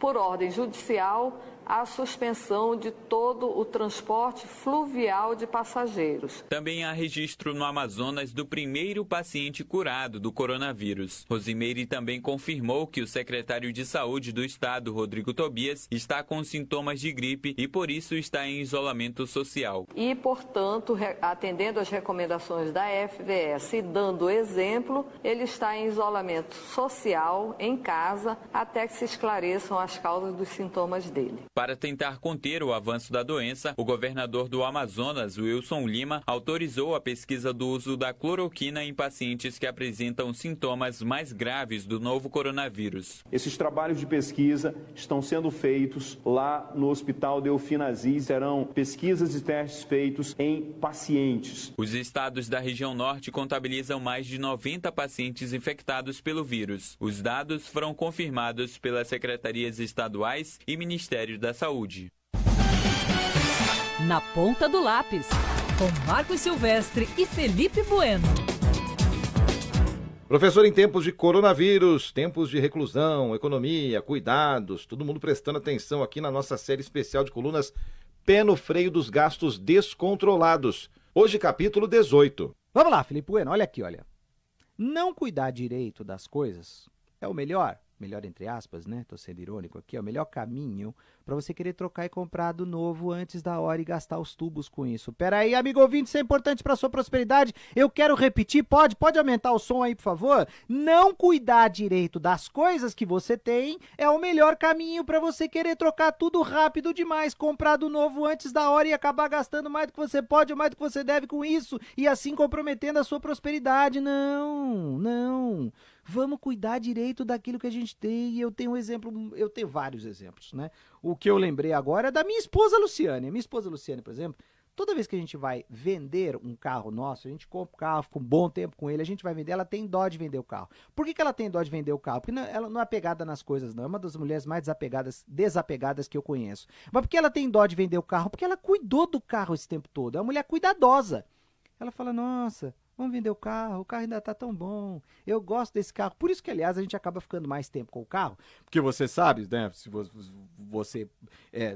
por ordem judicial, a suspensão de todo o transporte fluvial de passageiros. Também há registro no Amazonas do primeiro paciente curado do coronavírus. Rosimeire também confirmou que o secretário de Saúde do estado, Rodrigo Tobias, está com sintomas de gripe e por isso está em isolamento social. E, portanto, atendendo às recomendações da FVS e dando exemplo, ele está em isolamento social, em casa, até que se esclareçam as causas dos sintomas dele. Para tentar conter o avanço da doença, o governador do Amazonas, Wilson Lima, autorizou a pesquisa do uso da cloroquina em pacientes que apresentam sintomas mais graves do novo coronavírus. Esses trabalhos de pesquisa estão sendo feitos lá no Hospital Delfina Aziz. Serão pesquisas e testes feitos em pacientes. Os estados da região norte contabilizam mais de 90 pacientes infectados pelo vírus. Os dados foram confirmados pelas secretarias estaduais e Ministério da Saúde. Na ponta do lápis, com Marcos Silvestre e Felipe Bueno. Professor, em tempos de coronavírus, tempos de reclusão, economia, cuidados, todo mundo prestando atenção aqui na nossa série especial de colunas Pé no Freio dos Gastos Descontrolados. Hoje, capítulo 18. Vamos lá, Felipe Bueno, olha aqui, olha. Não cuidar direito das coisas é o melhor entre aspas, né? Tô sendo irônico aqui, é o melhor caminho para você querer trocar e comprar do novo antes da hora e gastar os tubos com isso. Pera aí, amigo ouvinte, isso é importante para sua prosperidade. Eu quero repetir, pode aumentar o som aí, por favor? Não cuidar direito das coisas que você tem é o melhor caminho para você querer trocar tudo rápido demais, comprar do novo antes da hora e acabar gastando mais do que você pode ou mais do que você deve com isso e assim comprometendo a sua prosperidade. Não. Vamos cuidar direito daquilo que a gente tem. E eu tenho vários exemplos, né? O que eu lembrei agora é da minha esposa Luciane. Minha esposa Luciane, por exemplo, toda vez que a gente vai vender um carro nosso, a gente compra o carro, fica um bom tempo com ele, a gente vai vender, ela tem dó de vender o carro. Por que ela tem dó de vender o carro? Porque ela não é apegada nas coisas, não. É uma das mulheres mais desapegadas que eu conheço. Mas por que ela tem dó de vender o carro? Porque ela cuidou do carro esse tempo todo. É uma mulher cuidadosa. Ela fala, nossa, vamos vender o carro ainda tá tão bom, eu gosto desse carro. Por isso que, aliás, a gente acaba ficando mais tempo com o carro, porque você sabe, né, se você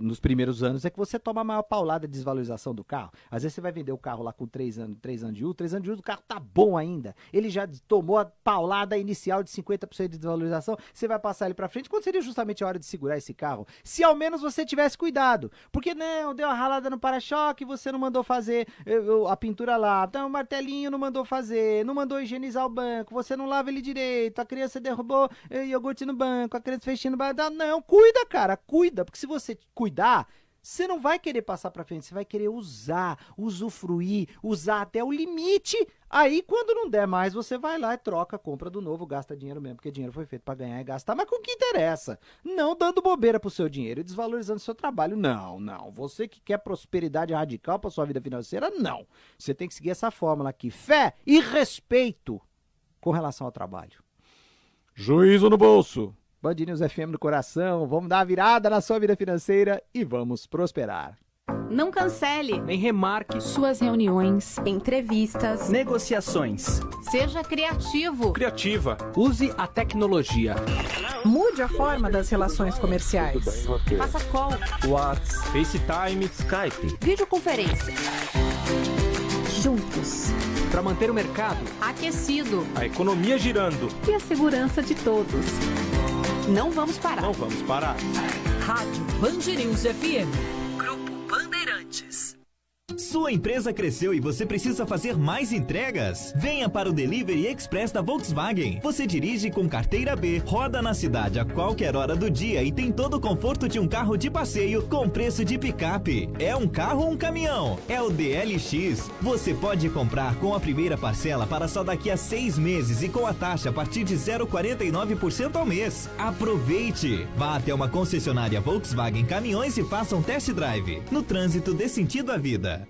nos primeiros anos é que você toma a maior paulada de desvalorização do carro. Às vezes você vai vender o carro lá com 3 anos de uso, o carro tá bom ainda, ele já tomou a paulada inicial de 50% de desvalorização, você vai passar ele pra frente, quando seria justamente a hora de segurar esse carro, se ao menos você tivesse cuidado, porque não, deu uma ralada no para-choque, você não mandou fazer a pintura lá, então o martelinho não mandou fazer, não mandou higienizar o banco, você não lava ele direito, a criança derrubou iogurte no banco, a criança fez xixi no banco. Não, cuida, cara, cuida, porque se você cuidar, você não vai querer passar para frente, você vai querer usar, usufruir, usar até o limite. Aí, quando não der mais, você vai lá e troca, compra do novo, gasta dinheiro mesmo, porque dinheiro foi feito para ganhar e gastar, mas com o que interessa? Não dando bobeira pro seu dinheiro e desvalorizando seu trabalho. Não. Você que quer prosperidade radical para sua vida financeira, não. Você tem que seguir essa fórmula aqui: fé e respeito com relação ao trabalho. Juízo no bolso. Band News FM no coração, vamos dar a virada na sua vida financeira e vamos prosperar. Não cancele, Nem remarque suas reuniões, entrevistas, negociações. seja criativo, Criativa. Use a tecnologia. mude a forma das relações comerciais. Faça call, WhatsApp, FaceTime, Skype. videoconferência. Juntos, Para manter o mercado, aquecido a economia girando. e a segurança de todos. Não vamos parar. Não vamos parar. Rádio Band News FM. Grupo Bandeirantes. Sua empresa cresceu e você precisa fazer mais entregas? Venha para o Delivery Express da Volkswagen. Você dirige com carteira B, roda na cidade a qualquer hora do dia e tem todo o conforto de um carro de passeio com preço de picape. É um carro ou um caminhão? É o DLX. Você pode comprar com a primeira parcela para só daqui a 6 meses e com a taxa a partir de 0,49% ao mês. Aproveite! Vá até uma concessionária Volkswagen Caminhões e faça um test drive. No trânsito, dê sentido à vida.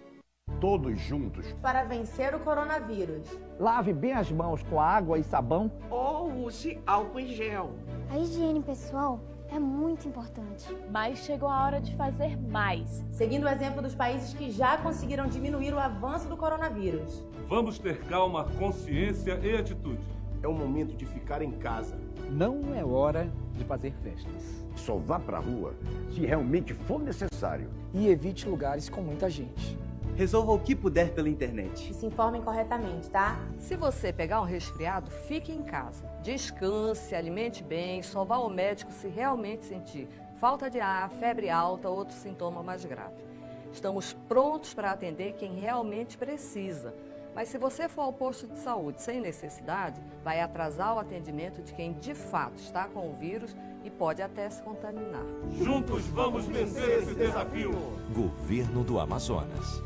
Todos juntos. Para vencer o coronavírus. Lave bem as mãos com água e sabão. Ou use álcool em gel. A higiene pessoal é muito importante. Mas chegou a hora de fazer mais. Seguindo o exemplo dos países que já conseguiram diminuir o avanço do coronavírus. Vamos ter calma, consciência e atitude. É o momento de ficar em casa. Não é hora de fazer festas. Só vá pra rua se realmente for necessário. E evite lugares com muita gente. Resolva o que puder pela internet. E se informem corretamente, tá? Se você pegar um resfriado, fique em casa. Descanse, alimente bem, só vá ao médico se realmente sentir falta de ar, febre alta ou outro sintoma mais grave. Estamos prontos para atender quem realmente precisa. Mas se você for ao posto de saúde sem necessidade, vai atrasar o atendimento de quem de fato está com o vírus e pode até se contaminar. Juntos vamos vencer esse desafio. Governo do Amazonas.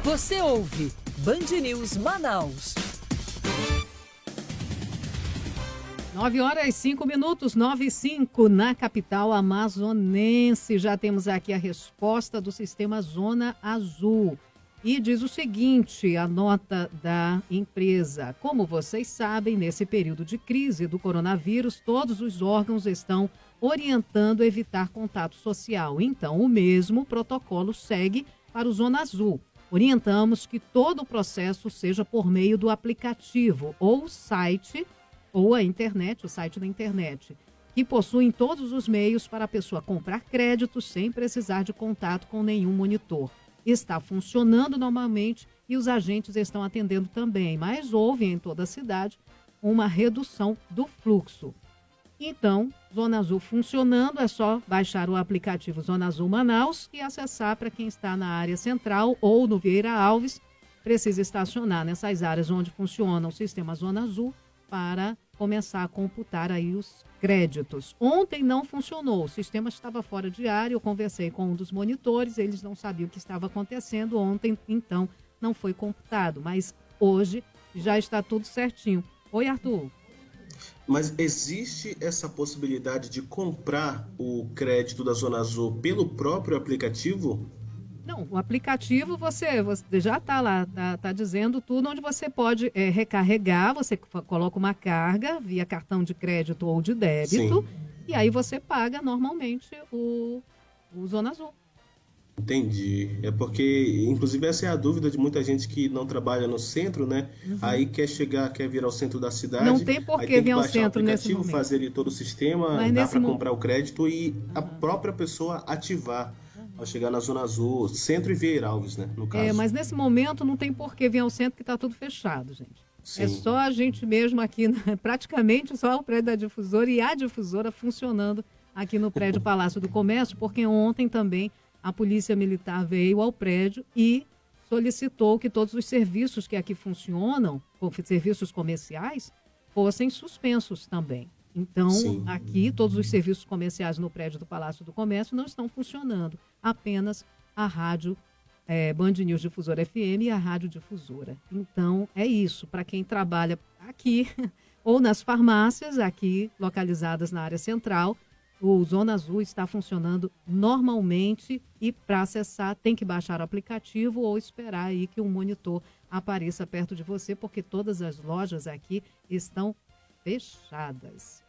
Você ouve Band News Manaus. 9h05, 9h05, na capital amazonense. Já temos aqui a resposta do sistema Zona Azul. E diz o seguinte, a nota da empresa. Como vocês sabem, nesse período de crise do coronavírus, todos os órgãos estão orientando evitar contato social. Então, o mesmo protocolo segue para o Zona Azul. Orientamos que todo o processo seja por meio do aplicativo ou site, ou a internet, o site da internet, que possuem todos os meios para a pessoa comprar créditos sem precisar de contato com nenhum monitor. Está funcionando normalmente e os agentes estão atendendo também, mas houve em toda a cidade uma redução do fluxo. Então, Zona Azul funcionando, é só baixar o aplicativo Zona Azul Manaus e acessar para quem está na área central ou no Vieira Alves, precisa estacionar nessas áreas onde funciona o sistema Zona Azul para começar a computar aí os créditos. Ontem não funcionou, o sistema estava fora de área, eu conversei com um dos monitores, eles não sabiam o que estava acontecendo ontem, então não foi computado, mas hoje já está tudo certinho. Oi, Arthur. Mas existe essa possibilidade de comprar o crédito da Zona Azul pelo próprio aplicativo? Não, o aplicativo você já está lá, tá dizendo tudo onde você pode recarregar, você coloca uma carga via cartão de crédito ou de débito. Sim. E aí você paga normalmente o Zona Azul. Entendi. É porque, inclusive, essa é a dúvida de muita gente que não trabalha no centro, né? Uhum. Aí quer vir ao centro da cidade. Não tem por que vir ao centro nesse momento. Fazer todo o sistema, dá para comprar o crédito e a própria pessoa ativar ao chegar na Zona Azul, centro e Vieira Alves, né? No caso. Mas nesse momento não tem por que vir ao centro, que está tudo fechado, gente. Sim. É só a gente mesmo aqui, praticamente só o prédio da difusora e a difusora funcionando aqui no prédio Palácio do Comércio, porque ontem também a Polícia Militar veio ao prédio e solicitou que todos os serviços que aqui funcionam, serviços comerciais, fossem suspensos também. Então, Sim. aqui, todos os serviços comerciais no prédio do Palácio do Comércio não estão funcionando. Apenas a rádio Band News Difusora FM e a Rádio Difusora. Então, é isso. Para quem trabalha aqui ou nas farmácias, aqui localizadas na área central, o Zona Azul está funcionando normalmente e para acessar tem que baixar o aplicativo ou esperar aí que um monitor apareça perto de você, porque todas as lojas aqui estão fechadas.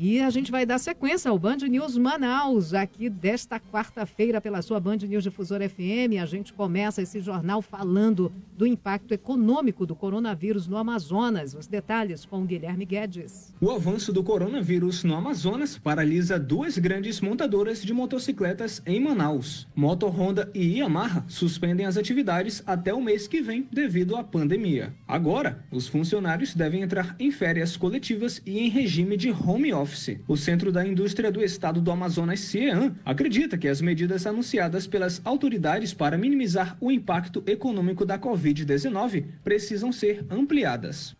E a gente vai dar sequência ao Band News Manaus, aqui desta quarta-feira pela sua Band News Difusora FM. A gente começa esse jornal falando do impacto econômico do coronavírus no Amazonas. Os detalhes com o Guilherme Guedes. O avanço do coronavírus no Amazonas paralisa 2 grandes montadoras de motocicletas em Manaus. Moto Honda e Yamaha suspendem as atividades até o mês que vem devido à pandemia. Agora, os funcionários devem entrar em férias coletivas e em regime de home office. O Centro da Indústria do Estado do Amazonas, CIEAM, acredita que as medidas anunciadas pelas autoridades para minimizar o impacto econômico da Covid-19 precisam ser ampliadas.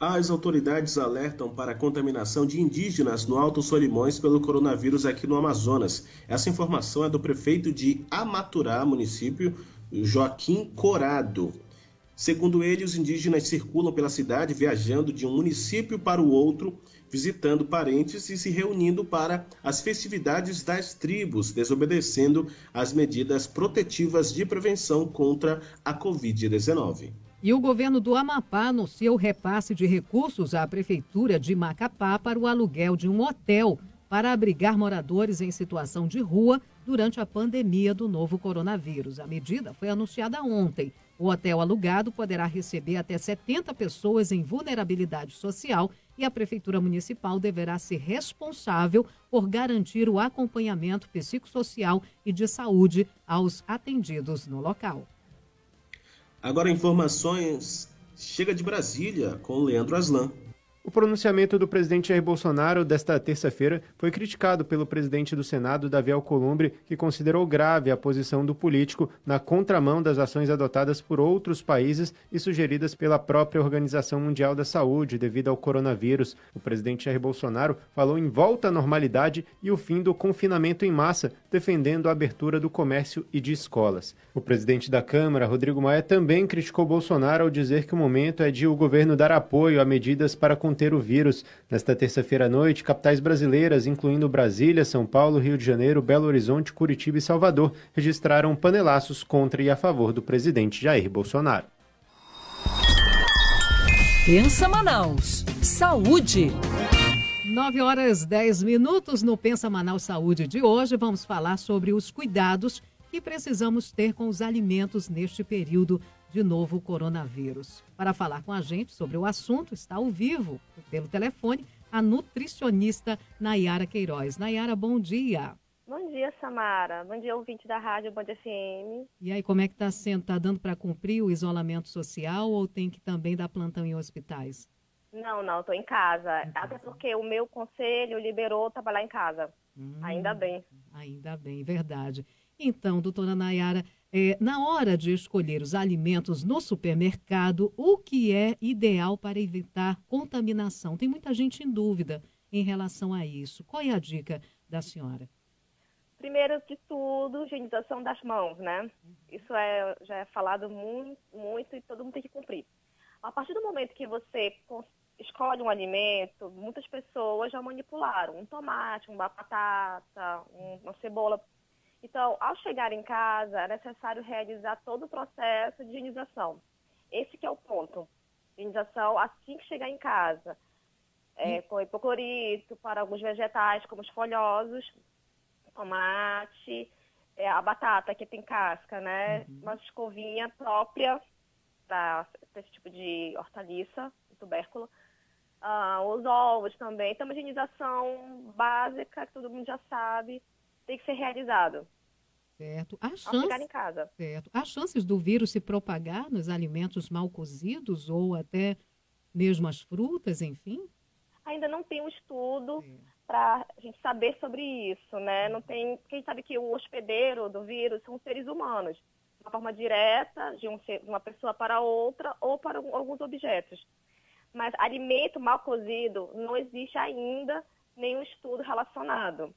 As autoridades alertam para a contaminação de indígenas no Alto Solimões pelo coronavírus aqui no Amazonas. Essa informação é do prefeito de Amaturá, município, Joaquim Corado. Segundo ele, os indígenas circulam pela cidade viajando de um município para o outro, visitando parentes e se reunindo para as festividades das tribos, desobedecendo as medidas protetivas de prevenção contra a Covid-19. E o governo do Amapá anunciou o repasse de recursos à Prefeitura de Macapá para o aluguel de um hotel para abrigar moradores em situação de rua durante a pandemia do novo coronavírus. A medida foi anunciada ontem. O hotel alugado poderá receber até 70 pessoas em vulnerabilidade social e a Prefeitura Municipal deverá ser responsável por garantir o acompanhamento psicossocial e de saúde aos atendidos no local. Agora informações chega de Brasília com o Leandro Aslan. O pronunciamento do presidente Jair Bolsonaro desta terça-feira foi criticado pelo presidente do Senado, Davi Alcolumbre, que considerou grave a posição do político na contramão das ações adotadas por outros países e sugeridas pela própria Organização Mundial da Saúde devido ao coronavírus. O presidente Jair Bolsonaro falou em volta à normalidade e o fim do confinamento em massa, defendendo a abertura do comércio e de escolas. O presidente da Câmara, Rodrigo Maia, também criticou Bolsonaro ao dizer que o momento é de o governo dar apoio a medidas para conter o vírus. Nesta terça-feira à noite, capitais brasileiras, incluindo Brasília, São Paulo, Rio de Janeiro, Belo Horizonte, Curitiba e Salvador, registraram panelaços contra e a favor do presidente Jair Bolsonaro. Pensa Manaus. Saúde. 9h10 no Pensa Manaus Saúde de hoje. Vamos falar sobre os cuidados que precisamos ter com os alimentos neste período de novo coronavírus. Para falar com a gente sobre o assunto, está ao vivo, pelo telefone, a nutricionista Nayara Queiroz. Nayara, bom dia. Bom dia, Samara. Bom dia, ouvinte da Rádio Band FM. E aí, como é que está sendo? Está dando para cumprir o isolamento social ou tem que também dar plantão em hospitais? Não, estou em casa. Até porque o meu conselho liberou trabalhar em casa. Ainda bem. Ainda bem, verdade. Então, doutora Nayara, na hora de escolher os alimentos no supermercado, o que é ideal para evitar contaminação? Tem muita gente em dúvida em relação a isso. Qual é a dica da senhora? Primeiro de tudo, higienização das mãos, né? Isso já é falado muito e todo mundo tem que cumprir. A partir do momento que você escolhe um alimento, muitas pessoas já manipularam um tomate, uma batata, uma cebola. Então, ao chegar em casa, é necessário realizar todo o processo de higienização. Esse que é o ponto. Higienização assim que chegar em casa. Com hipoclorito para alguns vegetais, como os folhosos, tomate, a batata que tem casca, né? Uma escovinha própria para esse tipo de hortaliça, tubérculo. Os ovos também. Então, uma higienização básica, que todo mundo já sabe, tem que ser realizado. Certo. Ao chegar em casa. Certo. Há chances do vírus se propagar nos alimentos mal cozidos ou até mesmo as frutas, enfim? Ainda não tem um estudo para a gente saber sobre isso, né? Não tem, quem sabe que o hospedeiro do vírus são seres humanos, de uma forma direta, de uma pessoa para outra ou para alguns objetos. Mas alimento mal cozido, não existe ainda nenhum estudo relacionado.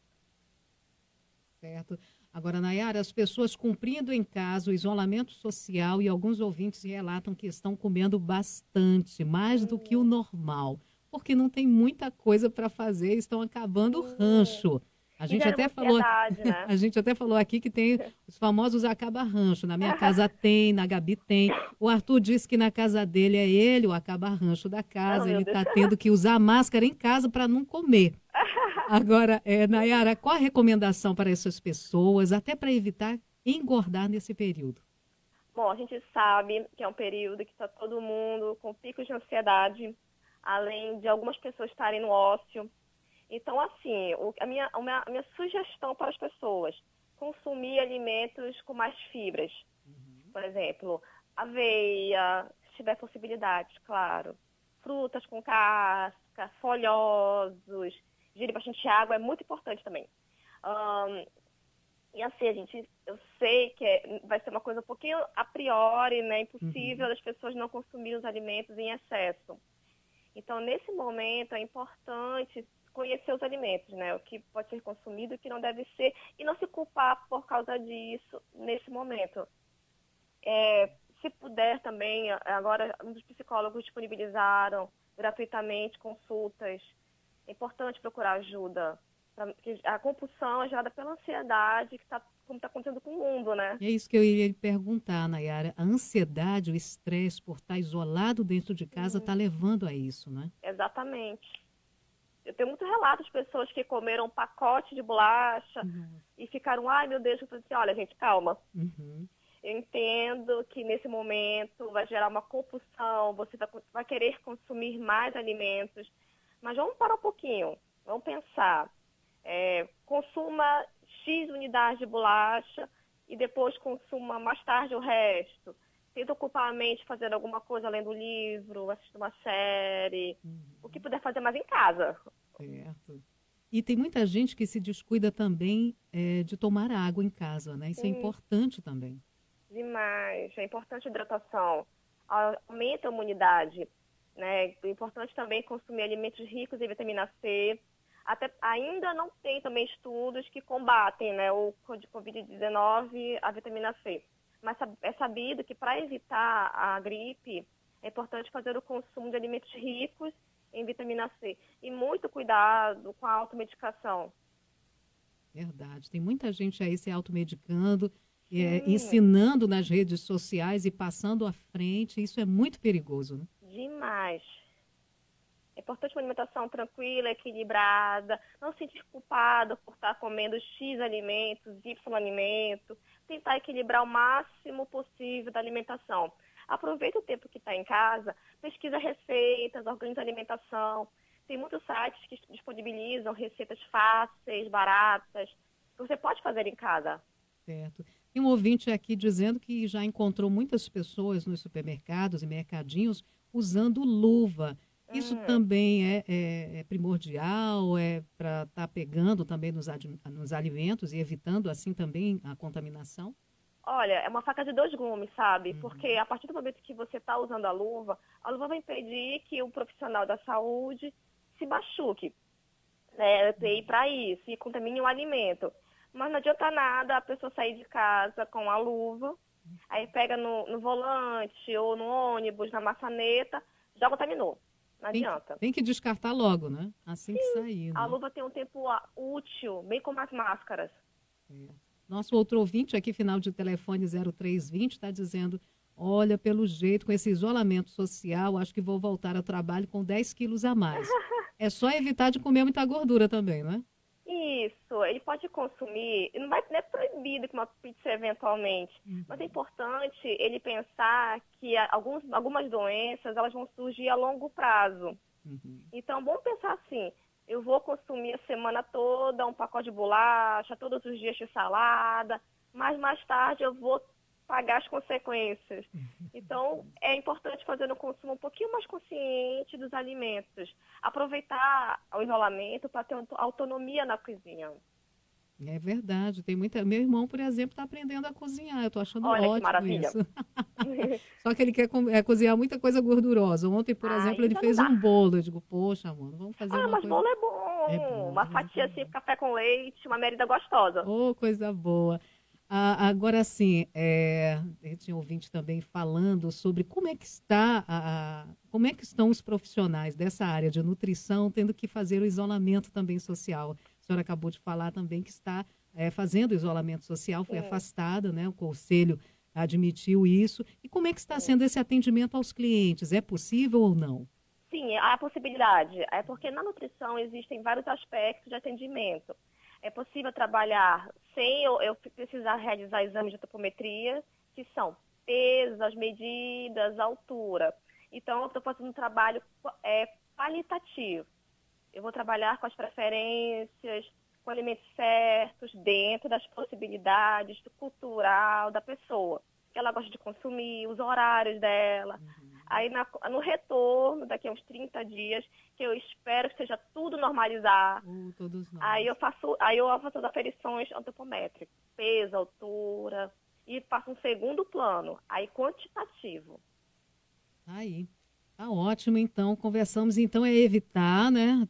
Certo. Agora, Nayara, as pessoas cumprindo em casa o isolamento social e alguns ouvintes relatam que estão comendo bastante, mais do que o normal, porque não tem muita coisa para fazer, estão acabando o rancho. A gente até falou, né? a gente até falou aqui que tem os famosos acaba-rancho. Na minha casa tem, na Gabi tem. O Arthur disse que na casa dele é ele, o acaba-rancho da casa. Ele está tendo que usar máscara em casa para não comer. Agora, Nayara, qual a recomendação para essas pessoas, até para evitar engordar nesse período? Bom, a gente sabe que é um período que está todo mundo com picos de ansiedade, além de algumas pessoas estarem no ócio. Então, assim, a minha sugestão para as pessoas, consumir alimentos com mais fibras. Por exemplo, aveia, se tiver possibilidade, claro. Frutas com casca, folhosos, ingerir bastante água, é muito importante também. E assim, eu sei que vai ser uma coisa um pouquinho a priori, né, impossível das pessoas não consumirem os alimentos em excesso. Então, nesse momento, é importante conhecer os alimentos, né? O que pode ser consumido e o que não deve ser, e não se culpar por causa disso nesse momento. Se puder também, agora os psicólogos disponibilizaram gratuitamente consultas. É importante procurar ajuda. Porque a compulsão é gerada pela ansiedade, como está acontecendo com o mundo, né? É isso que eu iria lhe perguntar, Nayara. A ansiedade, o estresse por estar isolado dentro de casa está levando a isso, né? Exatamente. Eu tenho muitos relatos de pessoas que comeram um pacote de bolacha e ficaram, ai meu Deus, eu falei assim, olha gente, calma. Eu entendo que nesse momento vai gerar uma compulsão, você vai querer consumir mais alimentos, mas vamos parar um pouquinho, vamos pensar. Consuma X unidades de bolacha e depois consuma mais tarde o resto. Tenta ocupar a mente fazendo alguma coisa, lendo livro, assistindo uma série, o que puder fazer mais em casa. Certo. E tem muita gente que se descuida também de tomar água em casa, né? Isso é importante também. Demais. É importante a hidratação. Aumenta a imunidade, né? É importante também consumir alimentos ricos em vitamina C. Ainda não tem também estudos que combatem, né, o Covid-19, a vitamina C. Mas é sabido que para evitar a gripe, é importante fazer o consumo de alimentos ricos em vitamina C. E muito cuidado com a automedicação. Verdade. Tem muita gente aí se automedicando, ensinando nas redes sociais e passando à frente. Isso é muito perigoso, né? Demais. É importante uma alimentação tranquila, equilibrada, não se sentir culpado por estar comendo X alimentos, Y alimento, tentar equilibrar o máximo possível da alimentação. Aproveita o tempo que está em casa, pesquisa receitas, organiza alimentação. Tem muitos sites que disponibilizam receitas fáceis, baratas, que você pode fazer em casa. Certo. Tem um ouvinte aqui dizendo que já encontrou muitas pessoas nos supermercados e mercadinhos usando luva. Isso também é primordial, para estar pegando também nos alimentos e evitando assim também a contaminação? Olha, é uma faca de dois gumes, sabe? Porque a partir do momento que você está usando a luva vai impedir que o profissional da saúde se machuque, né? Ir para isso e contamine o alimento. Mas não adianta nada a pessoa sair de casa com a luva, aí pega no volante ou no ônibus, na maçaneta, já contaminou. Não adianta. Tem que descartar logo, né? Assim que sair. Né? A luva tem um tempo útil, bem como as máscaras. Nosso outro ouvinte aqui, final de telefone 0320, está dizendo, olha, pelo jeito, com esse isolamento social, acho que vou voltar ao trabalho com 10 quilos a mais. É só evitar de comer muita gordura também, não é? Isso, ele pode consumir, não é proibido com uma pizza eventualmente, mas é importante ele pensar que algumas doenças elas vão surgir a longo prazo. Então, vamos pensar assim, eu vou consumir a semana toda um pacote de bolacha, todos os dias de salada, mas mais tarde eu vou pagar as consequências. Então, é importante fazer um consumo um pouquinho mais consciente dos alimentos. Aproveitar o isolamento para ter autonomia na cozinha. É verdade, tem muita. Meu irmão, por exemplo, está aprendendo a cozinhar. Eu estou achando Olha, que ótimo maravilha. isso. Só que ele quer cozinhar muita coisa gordurosa. Ontem, por exemplo, ele então fez não dá. um bolo. Eu digo, poxa, mano, vamos fazer uma Mas coisa. bolo é bom. É bom, Uma fatia assim, café com leite, uma merenda gostosa. Oh, coisa boa. Agora sim, tinha ouvinte também falando sobre como é que como é que estão os profissionais dessa área de nutrição tendo que fazer o isolamento também social. A senhora acabou de falar também que está fazendo o isolamento social, foi afastada, né? O conselho admitiu isso. E como é que está sendo esse atendimento aos clientes? É possível ou não? Sim, há a possibilidade. É porque na nutrição existem vários aspectos de atendimento. É possível trabalhar sem eu precisar realizar exames de topometria, que são pesos, as medidas, a altura. Então, eu estou fazendo um trabalho qualitativo. Eu vou trabalhar com as preferências, com alimentos certos, dentro das possibilidades do cultural da pessoa, que ela gosta de consumir, os horários dela. Aí, no retorno, daqui a uns 30 dias, que eu espero que seja tudo normalizar, todos nós. aí eu faço as aferições antropométricas, peso, altura, e faço um segundo plano, aí quantitativo. Aí, tá ótimo, então, conversamos, então, evitar, né,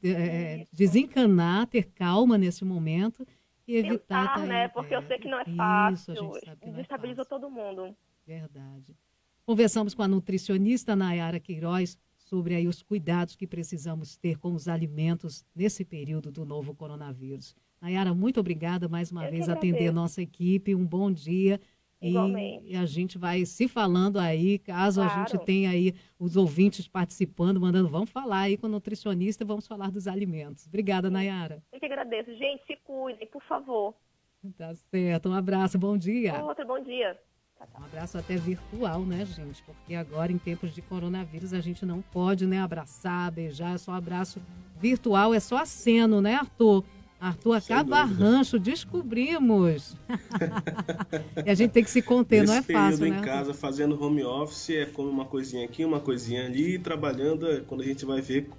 desencanar, ter calma nesse momento e evitar... Tentar, né, porque eu sei que não é fácil, a gente sabe que não é desestabiliza todo mundo. Verdade. Conversamos com a nutricionista Nayara Queiroz sobre aí os cuidados que precisamos ter com os alimentos nesse período do novo coronavírus. Nayara, muito obrigada mais uma vez atender a nossa equipe. Um bom dia. E a gente vai se falando aí, caso a gente tenha aí os ouvintes participando, mandando, vamos falar aí com o nutricionista, vamos falar dos alimentos. Obrigada, Nayara. Eu que agradeço. Gente, se cuidem, por favor. Tá certo. Um abraço, bom dia. Outro bom dia. Um abraço até virtual, né, gente? Porque agora, em tempos de coronavírus, a gente não pode, né, abraçar, beijar, é só abraço virtual, é só aceno, né, Arthur? Arthur Acabarrancho, descobrimos. E a gente tem que se conter, não é fácil, né? Esse período em casa, fazendo home office, come uma coisinha aqui, uma coisinha ali, trabalhando, quando a gente vai ver,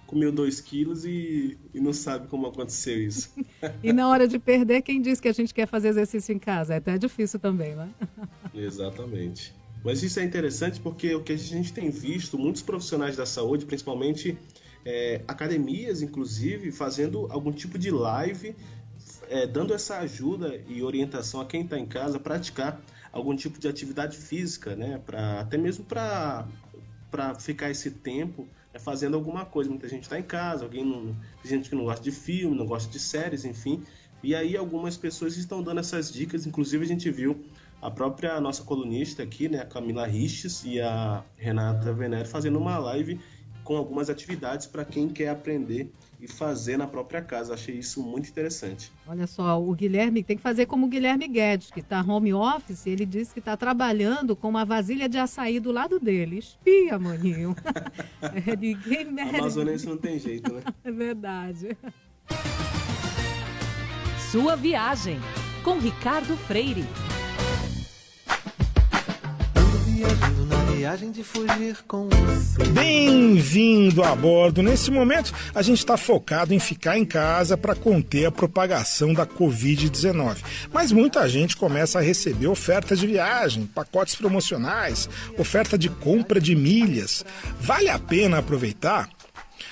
comeu 2 quilos e não sabe como aconteceu isso. E na hora de perder, quem diz que a gente quer fazer exercício em casa? É até difícil também, né? Exatamente. Mas isso é interessante porque o que a gente tem visto, muitos profissionais da saúde, principalmente academias, inclusive, fazendo algum tipo de live, dando essa ajuda e orientação a quem está em casa a praticar algum tipo de atividade física, né? Até mesmo para ficar esse tempo fazendo alguma coisa. Muita gente está em casa, tem gente que não gosta de filme, não gosta de séries, enfim. E aí algumas pessoas estão dando essas dicas, inclusive a gente viu a própria nossa colunista aqui, né, a Camila Riches e a Renata Venere fazendo uma live com algumas atividades para quem quer aprender e fazer na própria casa. Achei isso muito interessante. Olha só, o Guilherme tem que fazer como o Guilherme Guedes, que está home office, ele disse que está trabalhando com uma vasilha de açaí do lado dele. Espia, maninho. Ninguém merece. Amazonense não tem jeito, né? É verdade. Sua viagem, com Ricardo Freire. Viajando na viagem de fugir com você. Bem-vindo a bordo. Nesse momento, a gente está focado em ficar em casa para conter a propagação da Covid-19. Mas muita gente começa a receber ofertas de viagem, pacotes promocionais, oferta de compra de milhas. Vale a pena aproveitar?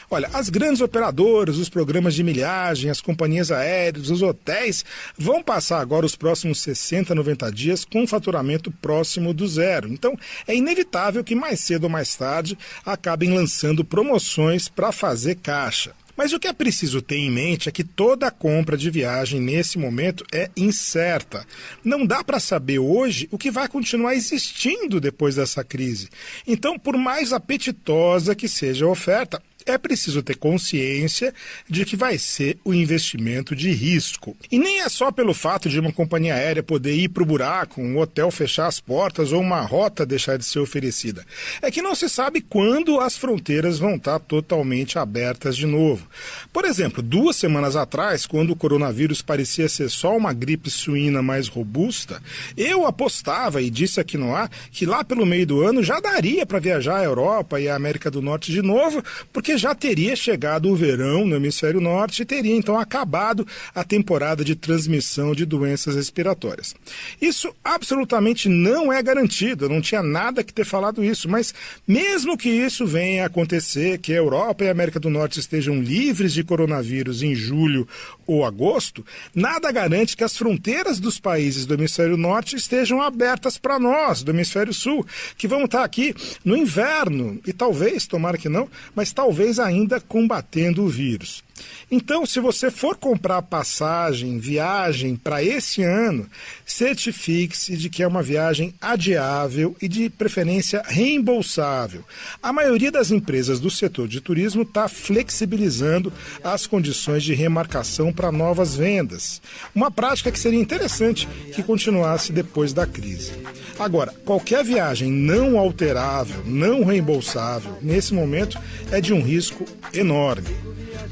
Olha, as grandes operadoras, os programas de milhagem, as companhias aéreas, os hotéis vão passar agora os próximos 60, 90 dias com um faturamento próximo do zero. Então, é inevitável que mais cedo ou mais tarde acabem lançando promoções para fazer caixa. Mas o que é preciso ter em mente é que toda compra de viagem nesse momento é incerta. Não dá para saber hoje o que vai continuar existindo depois dessa crise. Então, por mais apetitosa que seja a oferta, é preciso ter consciência de que vai ser um investimento de risco. E nem é só pelo fato de uma companhia aérea poder ir para o buraco, um hotel fechar as portas ou uma rota deixar de ser oferecida. É que não se sabe quando as fronteiras vão estar totalmente abertas de novo. Por exemplo, 2 semanas atrás, quando o coronavírus parecia ser só uma gripe suína mais robusta, eu apostava e disse aqui no ar que lá pelo meio do ano já daria para viajar à Europa e à América do Norte de novo, porque porque já teria chegado o verão no hemisfério norte e teria então acabado a temporada de transmissão de doenças respiratórias. Isso absolutamente não é garantido, eu não tinha nada que ter falado isso, mas mesmo que isso venha a acontecer, que a Europa e a América do Norte estejam livres de coronavírus em julho ou agosto, nada garante que as fronteiras dos países do hemisfério norte estejam abertas para nós, do hemisfério sul, que vamos estar aqui no inverno e talvez, tomara que não, mas talvez ainda combatendo o vírus. Então, se você for comprar passagem, viagem para esse ano, certifique-se de que é uma viagem adiável e de preferência reembolsável. A maioria das empresas do setor de turismo está flexibilizando as condições de remarcação para novas vendas. Uma prática que seria interessante que continuasse depois da crise. Agora, qualquer viagem não alterável, não reembolsável, nesse momento é de um risco enorme.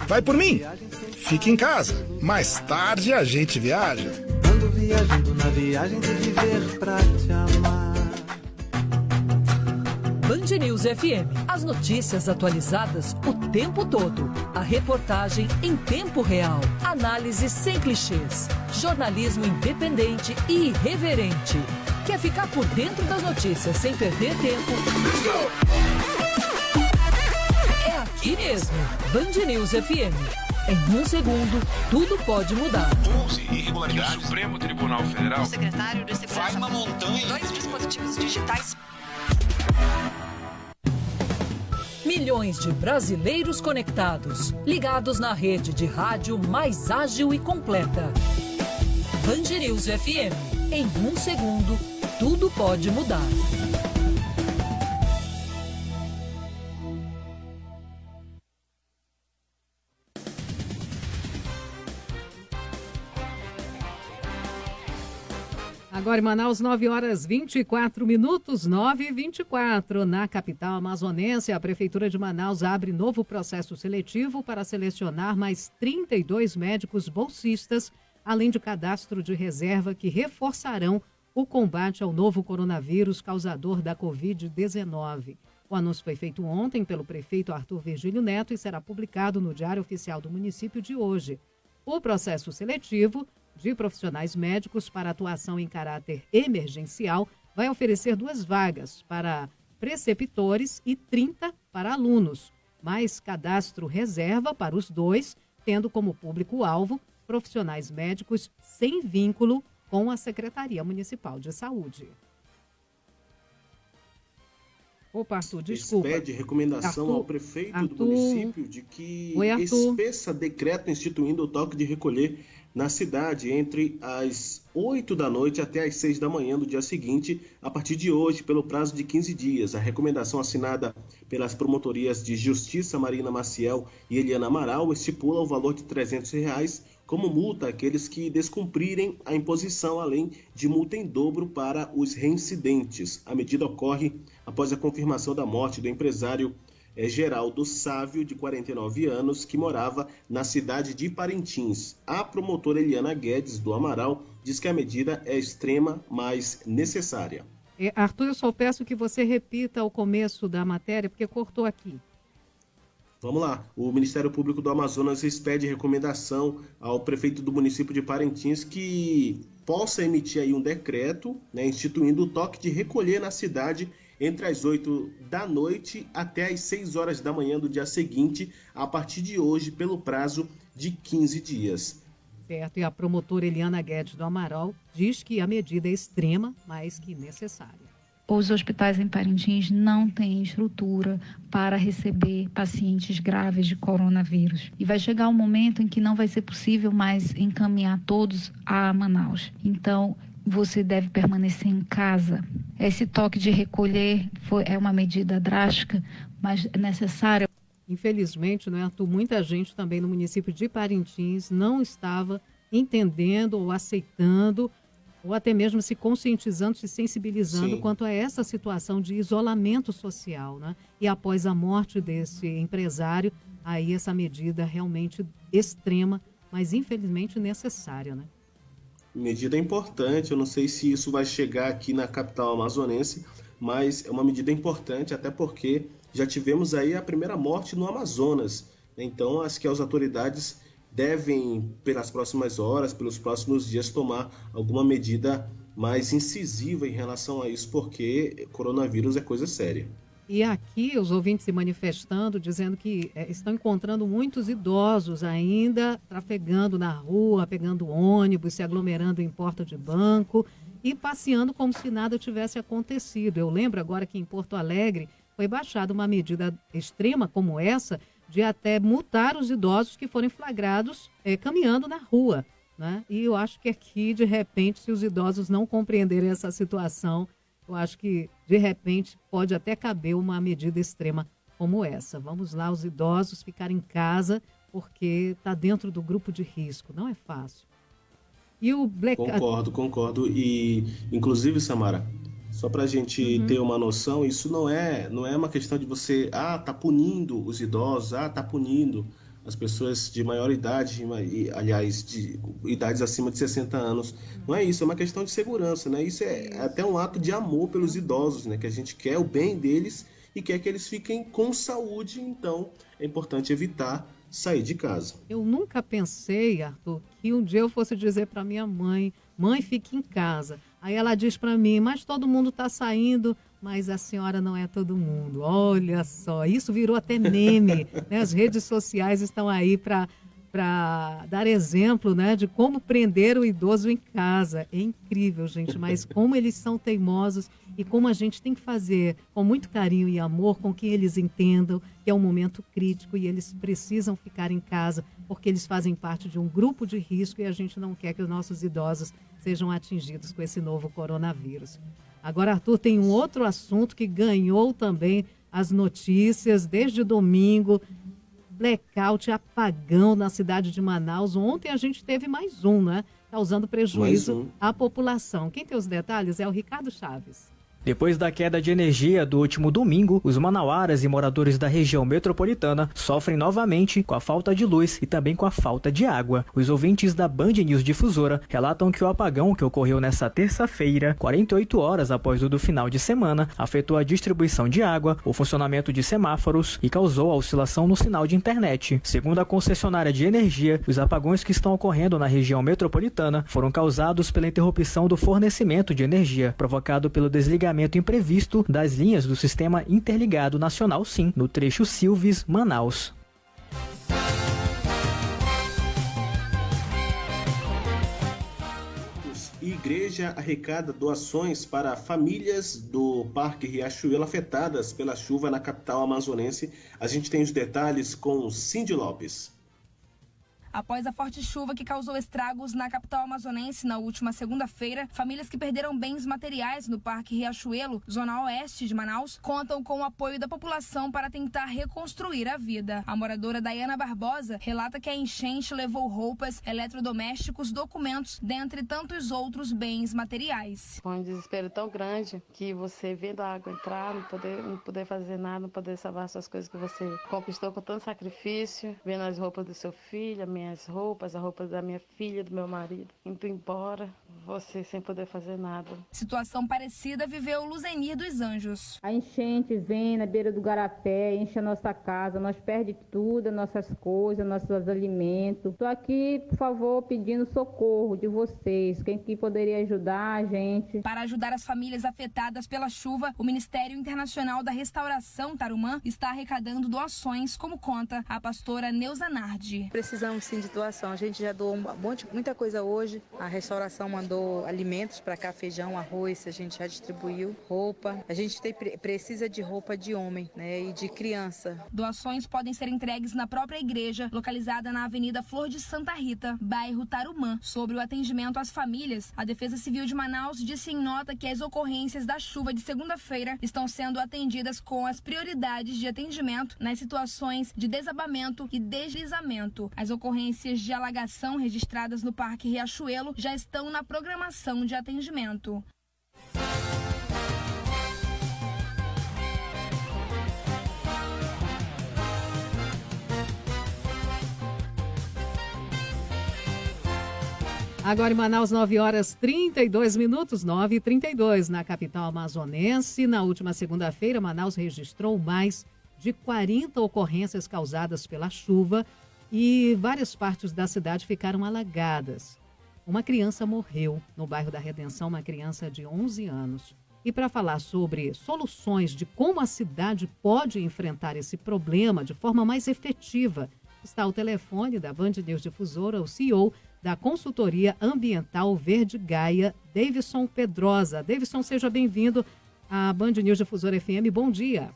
Vai por mim, fique em casa, mais tarde a gente viaja. Ando viajando na viagem de viver pra te amar. Band News FM, as notícias atualizadas o tempo todo. A reportagem em tempo real, análise sem clichês, jornalismo independente e irreverente. Quer ficar por dentro das notícias sem perder tempo? É aqui mesmo, Band News FM. Em um segundo, tudo pode mudar. 11 irregularidades. O Supremo Tribunal Federal. O secretário de Segurança. Vai uma montanha. 2 dispositivos digitais. Milhões de brasileiros conectados, ligados na rede de rádio mais ágil e completa. Band News FM. Em um segundo, tudo pode mudar. Agora em Manaus, 9h24, 9h24. Na capital amazonense, a Prefeitura de Manaus abre novo processo seletivo para selecionar mais 32 médicos bolsistas, além de cadastro de reserva que reforçarão o combate ao novo coronavírus causador da Covid-19. O anúncio foi feito ontem pelo prefeito Arthur Virgílio Neto e será publicado no Diário Oficial do município de hoje. O processo seletivo de profissionais médicos para atuação em caráter emergencial vai oferecer 2 vagas para preceptores e 30 para alunos, mais cadastro reserva para os 2, tendo como público-alvo profissionais médicos sem vínculo com a Secretaria Municipal de Saúde. Opa, Arthur, desculpa. Pede recomendação ao prefeito do município de que expeça decreto instituindo o toque de recolher na cidade entre as 8 da noite até as 6 da manhã do dia seguinte, a partir de hoje, pelo prazo de 15 dias. A recomendação assinada pelas promotorias de Justiça Marina Maciel e Eliana Amaral estipula o valor de R$ 300 como multa àqueles que descumprirem a imposição, além de multa em dobro para os reincidentes. A medida ocorre após a confirmação da morte do empresário Geraldo Sávio, de 49 anos, que morava na cidade de Parintins. A promotora Eliana Guedes, do Amaral, diz que a medida é extrema, mas necessária. Arthur, eu só peço que você repita o começo da matéria, porque cortou aqui. Vamos lá. O Ministério Público do Amazonas expede recomendação ao prefeito do município de Parintins que possa emitir aí um decreto, instituindo o toque de recolher na cidade entre as 8 da noite até as 6 horas da manhã do dia seguinte, a partir de hoje, pelo prazo de 15 dias. Certo, e a promotora Eliana Guedes do Amaral diz que a medida é extrema, mas que necessária. Os hospitais em Parintins não têm estrutura para receber pacientes graves de coronavírus. E vai chegar um momento em que não vai ser possível mais encaminhar todos a Manaus. Então, você deve permanecer em casa. Esse toque de recolher é uma medida drástica, mas necessária. Infelizmente, né, Arthur, muita gente também no município de Parintins não estava entendendo ou aceitando, ou até mesmo se conscientizando, se sensibilizando quanto a essa situação de isolamento social, né? E após a morte desse empresário, aí essa medida realmente extrema, mas infelizmente necessária, né? Medida importante, eu não sei se isso vai chegar aqui na capital amazonense, mas é uma medida importante, até porque já tivemos aí a primeira morte no Amazonas. Então, acho que as autoridades devem, pelas próximas horas, pelos próximos dias, tomar alguma medida mais incisiva em relação a isso, porque coronavírus é coisa séria. E aqui os ouvintes se manifestando, dizendo que estão encontrando muitos idosos ainda trafegando na rua, pegando ônibus, se aglomerando em porta de banco e passeando como se nada tivesse acontecido. Eu lembro agora que em Porto Alegre foi baixada uma medida extrema como essa, de até multar os idosos que forem flagrados caminhando na rua, né? E eu acho que aqui, de repente, se os idosos não compreenderem essa situação, eu acho que, de repente, pode até caber uma medida extrema como essa. Vamos lá, os idosos ficarem em casa, porque está dentro do grupo de risco. Não é fácil. E o Concordo. E, inclusive, Samara, só para a gente ter uma noção, isso não é uma questão de você, tá punindo os idosos, tá punindo as pessoas de maior idade, aliás, de idades acima de 60 anos. Não é isso, é uma questão de segurança, né? Isso é até um ato de amor pelos idosos, né? Que a gente quer o bem deles e quer que eles fiquem com saúde, então é importante evitar sair de casa. Eu nunca pensei, Arthur, que um dia eu fosse dizer para minha mãe, fique em casa. Aí ela diz para mim, mas todo mundo está saindo, mas a senhora não é todo mundo. Olha só, isso virou até meme, né? As redes sociais estão aí para dar exemplo, né, de como prender o idoso em casa. É incrível, gente, mas como eles são teimosos e como a gente tem que fazer com muito carinho e amor com que eles entendam que é um momento crítico e eles precisam ficar em casa porque eles fazem parte de um grupo de risco e a gente não quer que os nossos idosos sejam atingidos com esse novo coronavírus. Agora, Arthur, tem um outro assunto que ganhou também as notícias desde domingo. Blackout, apagão na cidade de Manaus. Ontem a gente teve mais um, né? Causando prejuízo à população. Quem tem os detalhes é o Ricardo Chaves. Depois da queda de energia do último domingo, os manauaras e moradores da região metropolitana sofrem novamente com a falta de luz e também com a falta de água. Os ouvintes da Band News Difusora relatam que o apagão que ocorreu nesta terça-feira, 48 horas após o do final de semana, afetou a distribuição de água, o funcionamento de semáforos e causou a oscilação no sinal de internet. Segundo a concessionária de energia, os apagões que estão ocorrendo na região metropolitana foram causados pela interrupção do fornecimento de energia, provocado pelo desligamento imprevisto das linhas do Sistema Interligado Nacional SIM, no trecho Silves-Manaus. Igreja arrecada doações para famílias do Parque Riachuelo afetadas pela chuva na capital amazonense. A gente tem os detalhes com Cindy Lopes. Após a forte chuva que causou estragos na capital amazonense na última segunda-feira, famílias que perderam bens materiais no Parque Riachuelo, zona oeste de Manaus, contam com o apoio da população para tentar reconstruir a vida. A moradora Dayana Barbosa relata que a enchente levou roupas, eletrodomésticos, documentos, dentre tantos outros bens materiais. Foi um desespero tão grande que você vendo a água entrar, não poder fazer nada, não poder salvar suas coisas que você conquistou com tanto sacrifício, vendo as roupas do seu filho, minhas roupas, a roupa da minha filha, do meu marido, indo embora, você sem poder fazer nada. Situação parecida viveu Luzenir dos Anjos. A enchente vem na beira do garapé, enche a nossa casa, nós perdemos tudo, nossas coisas, nossos alimentos. Estou aqui, por favor, pedindo socorro de vocês, quem que poderia ajudar a gente. Para ajudar as famílias afetadas pela chuva, o Ministério Internacional da Restauração Tarumã está arrecadando doações, como conta a pastora Neuza Nardi. Precisamos sim de doação, a gente já doou muita coisa hoje, a restauração mandou alimentos para cá, feijão, arroz, a gente já distribuiu, roupa, a gente precisa de roupa de homem, né, e de criança. Doações podem ser entregues na própria igreja, localizada na Avenida Flor de Santa Rita, bairro Tarumã. Sobre o atendimento às famílias, a Defesa Civil de Manaus disse em nota que as ocorrências da chuva de segunda-feira estão sendo atendidas com as prioridades de atendimento nas situações de desabamento e deslizamento. As ocorrências de alagação registradas no Parque Riachuelo já estão na programação de atendimento. Agora em Manaus, 9 horas 32 minutos, 9h32, na capital amazonense. Na última segunda-feira, Manaus registrou mais de 40 ocorrências causadas pela chuva e várias partes da cidade ficaram alagadas. Uma criança morreu no bairro da Redenção, uma criança de 11 anos. E para falar sobre soluções de como a cidade pode enfrentar esse problema de forma mais efetiva, está ao telefone da Band News Difusora, o CEO da consultoria ambiental Verde Gaia, Davidson Pedrosa. Davidson, seja bem-vindo à Band News Difusora FM. Bom dia.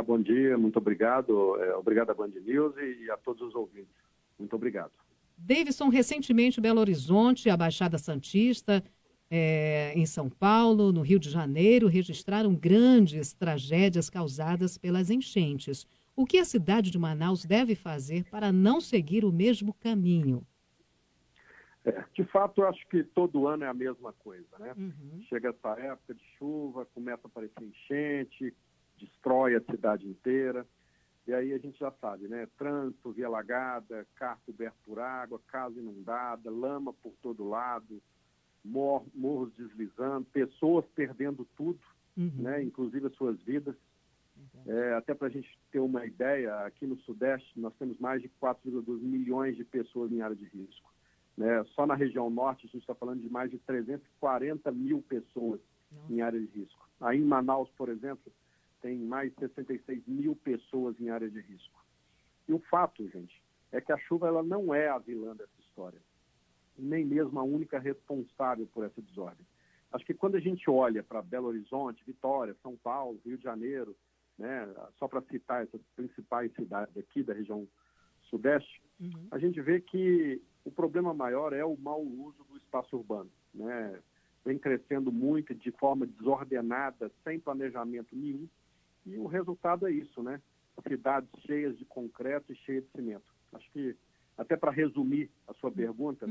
Bom dia, muito obrigado. Obrigado à Band News e a todos os ouvintes. Muito obrigado. Davidson, recentemente Belo Horizonte, a Baixada Santista, em São Paulo, no Rio de Janeiro, registraram grandes tragédias causadas pelas enchentes. O que a cidade de Manaus deve fazer para não seguir o mesmo caminho? De fato, eu acho que todo ano é a mesma coisa, né? Uhum. Chega essa época de chuva, começa a aparecer enchente, destrói a cidade inteira. E aí a gente já sabe, né? Trânsito, via alagada, carro coberto por água, casa inundada, lama por todo lado, morros deslizando, pessoas perdendo tudo, né? Inclusive as suas vidas. Até para a gente ter uma ideia, aqui no Sudeste nós temos mais de 4,2 milhões de pessoas em área de risco. Né? Só na região Norte a gente está falando de mais de 340 mil pessoas em área de risco. Aí em Manaus, por exemplo, tem mais de 66 mil pessoas em área de risco. E o fato, gente, é que a chuva ela não é a vilã dessa história, nem mesmo a única responsável por essa desordem. Acho que quando a gente olha para Belo Horizonte, Vitória, São Paulo, Rio de Janeiro, né, só para citar essas principais cidades aqui da região Sudeste, a gente vê que o problema maior é o mau uso do espaço urbano, né? Vem crescendo muito de forma desordenada, sem planejamento nenhum, e o resultado é isso, né? Cidades cheias de concreto e cheias de cimento. Acho que, até para resumir a sua pergunta,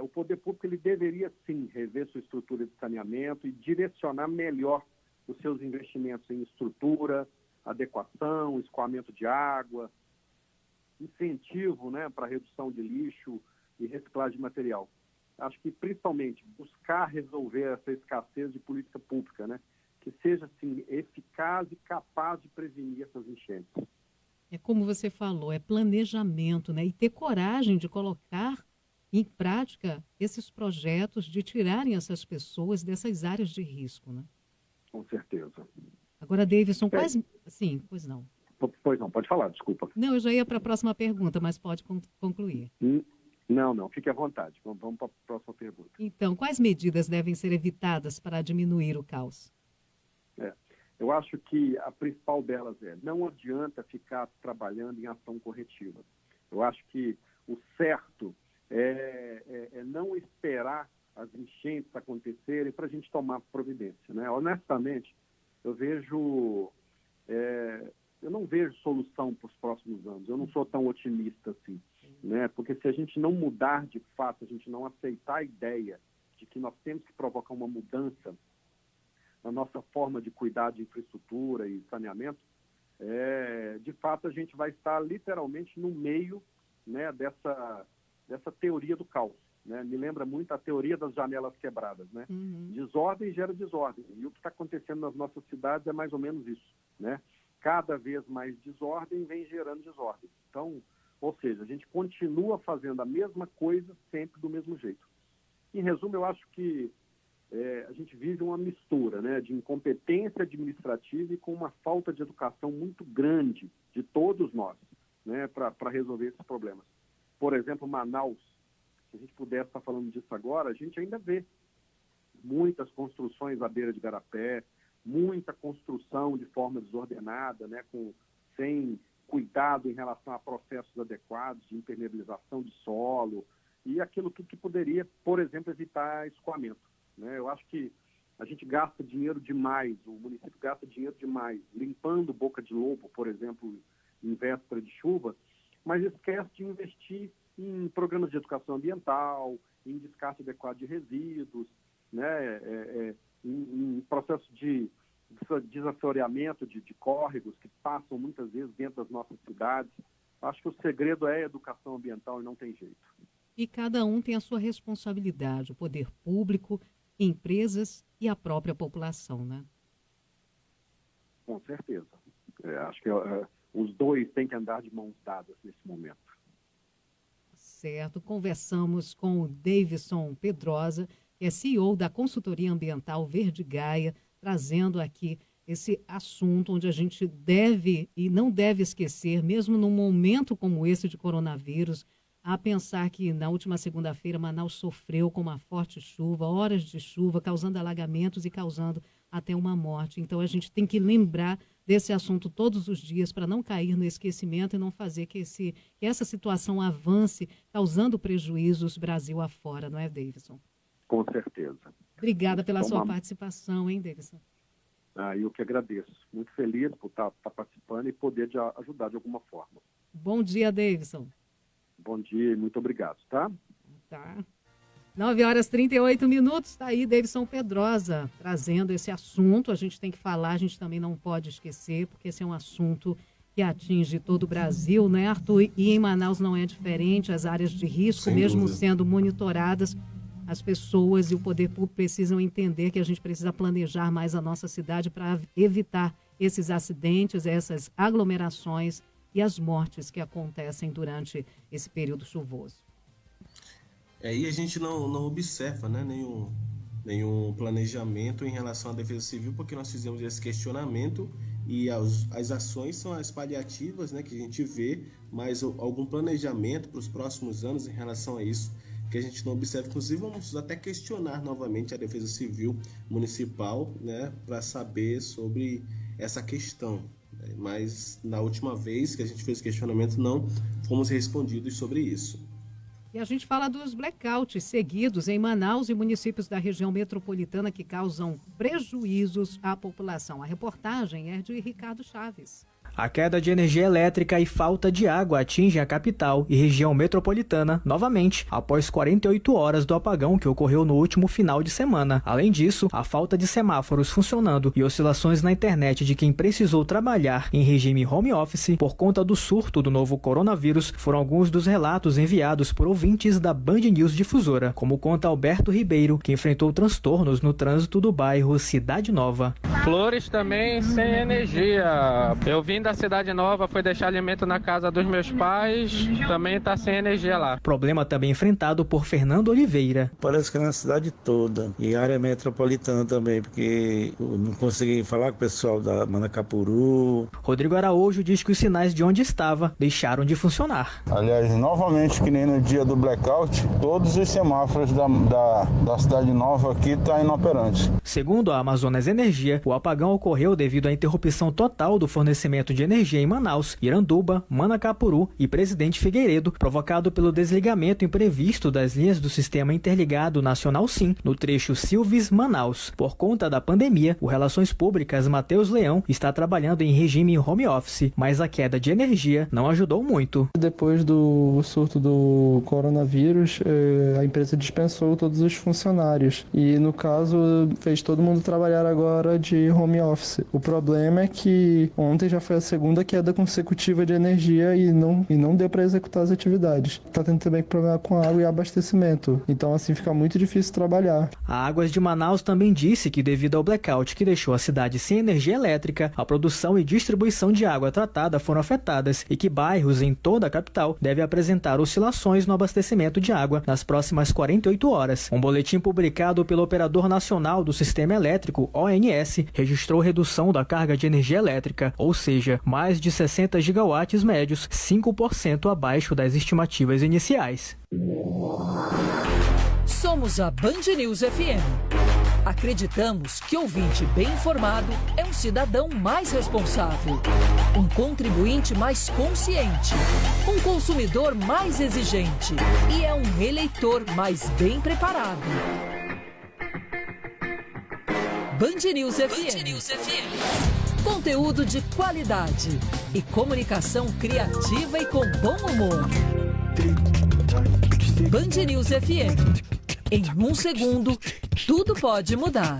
o poder público ele deveria sim rever sua estrutura de saneamento e direcionar melhor os seus investimentos em estrutura, adequação, escoamento de água, incentivo, né, para redução de lixo e reciclagem de material. Acho que, principalmente, buscar resolver essa escassez de política pública, né, que seja, assim, eficaz e capaz de prevenir essas enchentes. É como você falou, é planejamento, né, e ter coragem de colocar em prática esses projetos de tirarem essas pessoas dessas áreas de risco, né? Com certeza. Agora, Davidson, quase... Sim, pois não. Pois não, pode falar, desculpa. Não, eu já ia para a próxima pergunta, mas pode concluir. Não, fique à vontade. Vamos para a próxima pergunta. Então, quais medidas devem ser evitadas para diminuir o caos? Eu acho que a principal delas não adianta ficar trabalhando em ação corretiva. Eu acho que o certo é não esperar as enchentes acontecerem para a gente tomar providência, né? Honestamente, eu não vejo solução para os próximos anos. Eu não sou tão otimista assim, né? Porque se a gente não mudar de fato, a gente não aceitar a ideia de que nós temos que provocar uma mudança na nossa forma de cuidar de infraestrutura e saneamento, de fato a gente vai estar literalmente no meio, né, dessa teoria do caos. Né? Me lembra muito a teoria das janelas quebradas, né? Desordem gera desordem. E o que está acontecendo nas nossas cidades é mais ou menos isso, né? Cada vez mais desordem vem gerando desordem. Então, ou seja, a gente continua fazendo a mesma coisa sempre do mesmo jeito. Em resumo, eu acho que a gente vive uma mistura, né, de incompetência administrativa e com uma falta de educação muito grande de todos nós, né, para resolver esses problemas. Por exemplo, Manaus, se a gente pudesse estar falando disso agora, a gente ainda vê muitas construções à beira de garapé, muita construção de forma desordenada, né, sem cuidado em relação a processos adequados de impermeabilização de solo e aquilo tudo que poderia, por exemplo, evitar escoamento. Né? Eu acho que a gente gasta dinheiro demais, o município gasta dinheiro demais limpando boca de lobo, por exemplo, em véspera de chuva, mas esquece de investir em programas de educação ambiental, em descarte adequado de resíduos, né, em processo de desassoreamento de córregos que passam muitas vezes dentro das nossas cidades. Acho que o segredo é a educação ambiental e não tem jeito. E cada um tem a sua responsabilidade, o poder público, empresas e a própria população, né? Com certeza. Acho que os dois têm que andar de mãos dadas nesse momento. Certo. Conversamos com o Davidson Pedrosa, que é CEO da consultoria ambiental Verde Gaia, trazendo aqui esse assunto onde a gente deve e não deve esquecer, mesmo num momento como esse de coronavírus, a pensar que na última segunda-feira Manaus sofreu com uma forte chuva, horas de chuva, causando alagamentos e causando até uma morte. Então a gente tem que lembrar desse assunto todos os dias para não cair no esquecimento e não fazer que essa situação avance, causando prejuízos Brasil afora, não é, Davidson? Com certeza. Obrigada pela sua participação, hein, Davidson? Eu que agradeço. Muito feliz por estar participando e poder ajudar de alguma forma. Bom dia, Davidson. Bom dia e muito obrigado, tá? Tá. 9h38, está aí Davidson Pedrosa trazendo esse assunto. A gente tem que falar, a gente também não pode esquecer, porque esse é um assunto que atinge todo o Brasil, né, Arthur? E em Manaus não é diferente, as áreas de risco, sem mesmo dúvida, sendo monitoradas, as pessoas e o poder público precisam entender que a gente precisa planejar mais a nossa cidade para evitar esses acidentes, essas aglomerações e as mortes que acontecem durante esse período chuvoso. E a gente não observa, né, nenhum planejamento em relação à Defesa Civil, porque nós fizemos esse questionamento e as ações são as paliativas, né, que a gente vê, mas algum planejamento para os próximos anos em relação a isso que a gente não observa. Inclusive, vamos até questionar novamente a Defesa Civil Municipal, né, para saber sobre essa questão. Mas na última vez que a gente fez questionamento, não fomos respondidos sobre isso. E a gente fala dos blackouts seguidos em Manaus e municípios da região metropolitana que causam prejuízos à população. A reportagem é de Ricardo Chaves. A queda de energia elétrica e falta de água atingem a capital e região metropolitana novamente, após 48 horas do apagão que ocorreu no último final de semana. Além disso, a falta de semáforos funcionando e oscilações na internet de quem precisou trabalhar em regime home office por conta do surto do novo coronavírus foram alguns dos relatos enviados por ouvintes da Band News Difusora, como conta Alberto Ribeiro, que enfrentou transtornos no trânsito do bairro Cidade Nova. Flores também sem energia. Eu vim da Cidade Nova, foi deixar alimento na casa dos meus pais, também está sem energia lá. Problema também enfrentado por Fernando Oliveira. Parece que é na cidade toda e área metropolitana também, porque eu não consegui falar com o pessoal da Manacapuru. Rodrigo Araújo diz que os sinais de onde estava deixaram de funcionar. Aliás, novamente, que nem no dia do blackout, todos os semáforos da Cidade Nova aqui estão inoperantes. Segundo a Amazonas Energia, o apagão ocorreu devido à interrupção total do fornecimento de energia em Manaus, Iranduba, Manacapuru e Presidente Figueiredo, provocado pelo desligamento imprevisto das linhas do Sistema Interligado Nacional SIM no trecho Silves-Manaus. Por conta da pandemia, o Relações Públicas Matheus Leão está trabalhando em regime home office, mas a queda de energia não ajudou muito. Depois do surto do coronavírus, a empresa dispensou todos os funcionários e, no caso, fez todo mundo trabalhar agora de home office. O problema é que ontem já foi a segunda queda consecutiva de energia e não deu para executar as atividades. Está tendo também problema com água e abastecimento, então assim fica muito difícil trabalhar. A Águas de Manaus também disse que devido ao blackout que deixou a cidade sem energia elétrica, a produção e distribuição de água tratada foram afetadas e que bairros em toda a capital devem apresentar oscilações no abastecimento de água nas próximas 48 horas. Um boletim publicado pelo Operador Nacional do Sistema Elétrico, ONS, registrou redução da carga de energia elétrica, ou seja, mais de 60 gigawatts médios, 5% abaixo das estimativas iniciais. Somos a Band News FM. Acreditamos que ouvinte bem informado é um cidadão mais responsável, um contribuinte mais consciente, um consumidor mais exigente e é um eleitor mais bem preparado. Band News FM. Conteúdo de qualidade e comunicação criativa e com bom humor. Band News FM. Em um segundo, tudo pode mudar.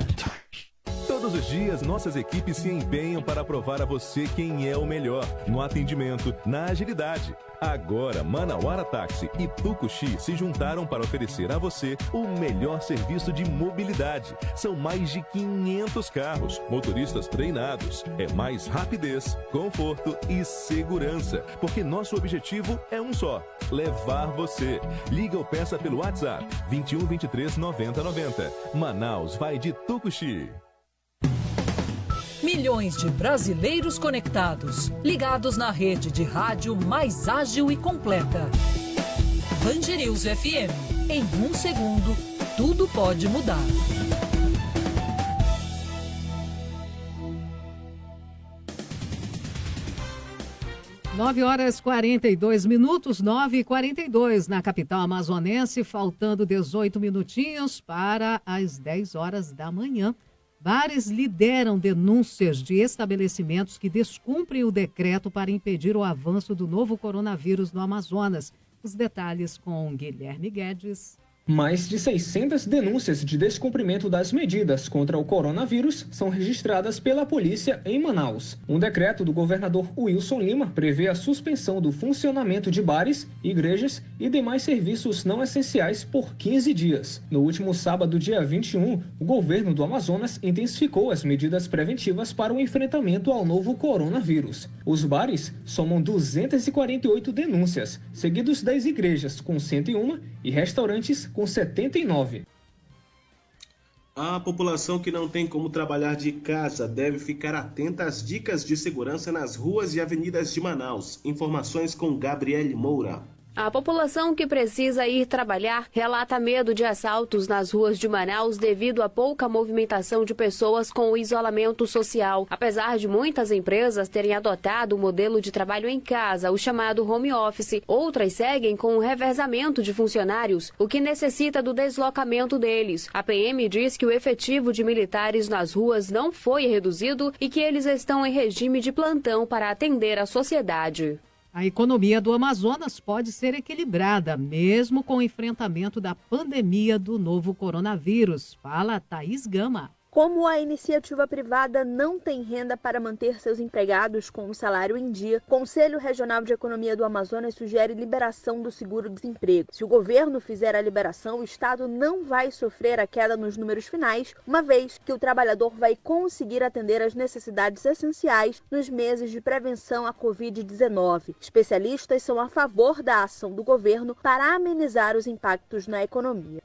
Todos os dias, nossas equipes se empenham para provar a você quem é o melhor no atendimento, na agilidade. Agora, Manauara Táxi e Tucuxi se juntaram para oferecer a você o melhor serviço de mobilidade. São mais de 500 carros, motoristas treinados. É mais rapidez, conforto e segurança, porque nosso objetivo é um só: levar você. Liga ou peça pelo WhatsApp 21 23 90 90. Manaus vai de Tucuxi. Milhões de brasileiros conectados, ligados na rede de rádio mais ágil e completa. Band News FM. Em 1 segundo, tudo pode mudar. Nove horas 42 minutos, 9h42 na capital amazonense, faltando 18 minutinhos para as 10 horas da manhã. Bares lideram denúncias de estabelecimentos que descumprem o decreto para impedir o avanço do novo coronavírus no Amazonas. Os detalhes com Guilherme Guedes. Mais de 600 denúncias de descumprimento das medidas contra o coronavírus são registradas pela polícia em Manaus. Um decreto do governador Wilson Lima prevê a suspensão do funcionamento de bares, igrejas e demais serviços não essenciais por 15 dias. No último sábado, dia 21, o governo do Amazonas intensificou as medidas preventivas para o enfrentamento ao novo coronavírus. Os bares somam 248 denúncias, seguidos das igrejas, com 101, e restaurantes, com 79. A população que não tem como trabalhar de casa deve ficar atenta às dicas de segurança nas ruas e avenidas de Manaus. Informações com Gabriele Moura. A população que precisa ir trabalhar relata medo de assaltos nas ruas de Manaus devido à pouca movimentação de pessoas com o isolamento social. Apesar de muitas empresas terem adotado o modelo de trabalho em casa, o chamado home office, outras seguem com o revezamento de funcionários, o que necessita do deslocamento deles. A PM diz que o efetivo de militares nas ruas não foi reduzido e que eles estão em regime de plantão para atender a sociedade. A economia do Amazonas pode ser equilibrada, mesmo com o enfrentamento da pandemia do novo coronavírus. Fala Thaís Gama. Como a iniciativa privada não tem renda para manter seus empregados com o salário em dia, o Conselho Regional de Economia do Amazonas sugere liberação do seguro-desemprego. Se o governo fizer a liberação, o Estado não vai sofrer a queda nos números finais, uma vez que o trabalhador vai conseguir atender às necessidades essenciais nos meses de prevenção à Covid-19. Especialistas são a favor da ação do governo para amenizar os impactos na economia.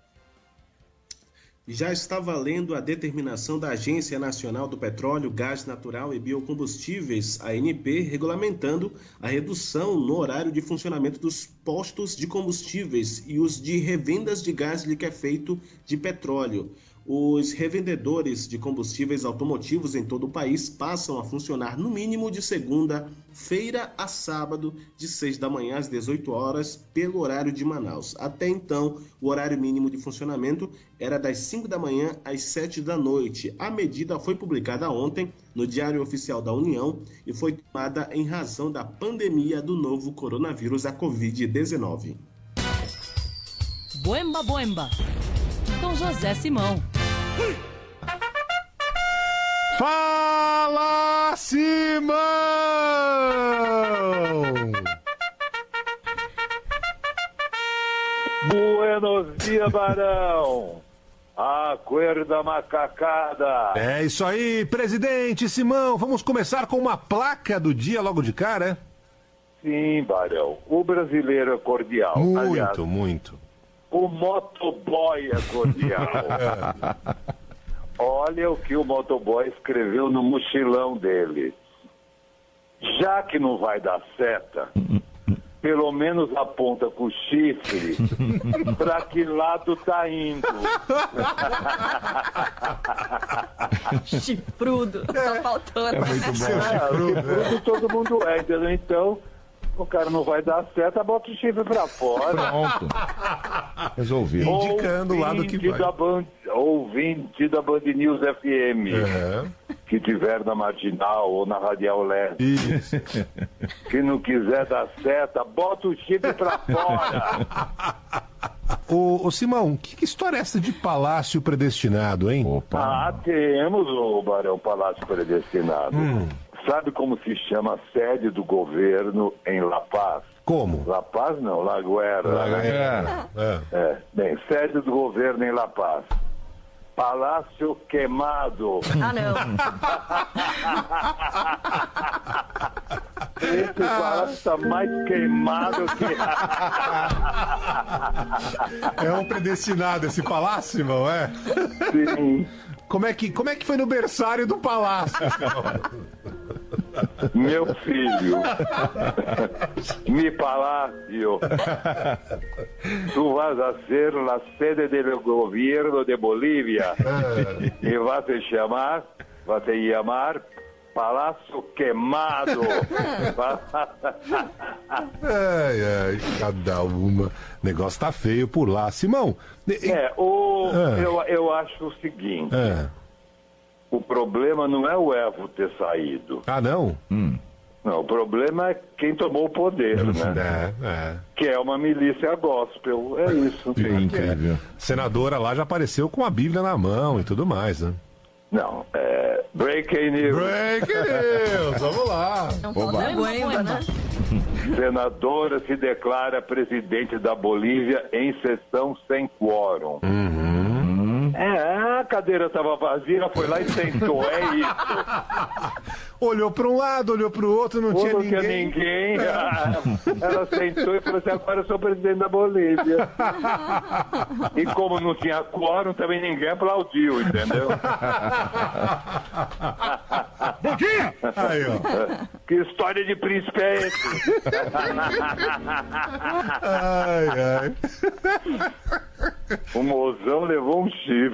Já está valendo a determinação da Agência Nacional do Petróleo, Gás Natural e Biocombustíveis, ANP, regulamentando a redução no horário de funcionamento dos postos de combustíveis e os de revendas de gás liquefeito de petróleo. Os revendedores de combustíveis automotivos em todo o país passam a funcionar no mínimo de segunda-feira a sábado, de 6 da manhã às 18 horas, pelo horário de Manaus. Até então, o horário mínimo de funcionamento era das 5 da manhã às 7 da noite. A medida foi publicada ontem no Diário Oficial da União e foi tomada em razão da pandemia do novo coronavírus, a Covid-19. Boemba, boemba. Com José Simão. Fala, Simão! Buenos dias, Barão! Acorda macacada! É isso aí, presidente Simão. Vamos começar com uma placa do dia logo de cara, é? Sim, Barão. O brasileiro é cordial. Muito, aliás, muito. O motoboy é cordial. Olha o que o motoboy escreveu no mochilão dele. Já que não vai dar seta, pelo menos aponta com o chifre pra que lado tá indo. Chifrudo, só faltou. É muito bom. Chifrudo todo mundo é, entendeu? Então, o cara não vai dar seta, bota o chifre pra fora. Pronto. Resolvido. Indicando o lado que vai. Ouvinte da Band News FM. Que tiver na Marginal ou na Radial Leste. Isso. Que não quiser dar seta, bota o chifre pra fora. Ô Simão, que história é essa de palácio predestinado, hein? Ah, temos, o Barão, Palácio Predestinado. Sabe como se chama a sede do governo em La Paz? Como? La Paz não, La Guerra. Bem, sede do governo em La Paz. Palácio Queimado. Ah, não. Esse palácio está mais queimado que... É um predestinado esse palácio, irmão, é? Sim. Como é que foi no berçário do palácio? Meu filho, mi palácio, tu vas a ser la sede del gobierno de Bolívia e vai se chamar Palácio Queimado. Ai, cada uma. O negócio tá feio por lá. Simão. Eu acho o seguinte. O problema não é o Evo ter saído. Ah, não? Não, o problema é quem tomou o poder, né? Que é uma milícia gospel, é isso. Incrível. Senadora lá já apareceu com a Bíblia na mão e tudo mais, né? Não, breaking news. Breaking news, vamos lá. Senadora se declara presidente da Bolívia em sessão sem quórum. A cadeira estava vazia, foi lá e sentou, é isso. Olhou para um lado, olhou para o outro, não tinha ninguém. Ela sentou e falou assim, agora eu sou presidente da Bolívia. E como não tinha quórum, também ninguém aplaudiu, entendeu? Bom dia! Aí, ó. Que história de príncipe é esse? Ai. O mozão levou um chifre.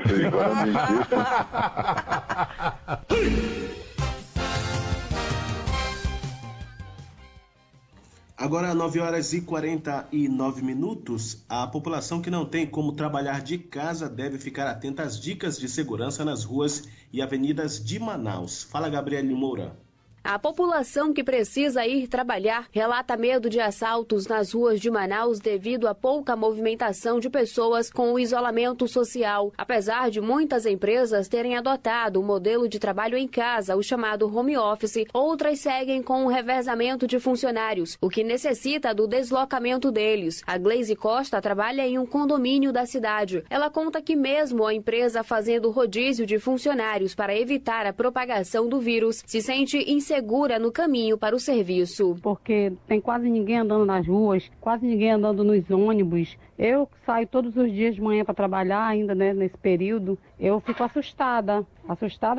Agora, 9h49. A população que não tem como trabalhar de casa deve ficar atenta às dicas de segurança nas ruas e avenidas de Manaus. Fala, Gabriele Moura. A população que precisa ir trabalhar relata medo de assaltos nas ruas de Manaus devido à pouca movimentação de pessoas com o isolamento social. Apesar de muitas empresas terem adotado o modelo de trabalho em casa, o chamado home office, outras seguem com o revezamento de funcionários, o que necessita do deslocamento deles. A Gleise Costa trabalha em um condomínio da cidade. Ela conta que mesmo a empresa fazendo rodízio de funcionários para evitar a propagação do vírus, se sente insegura no caminho para o serviço. Porque tem quase ninguém andando nas ruas, quase ninguém andando nos ônibus. Eu saio todos os dias de manhã para trabalhar ainda, né, nesse período. Eu fico assustada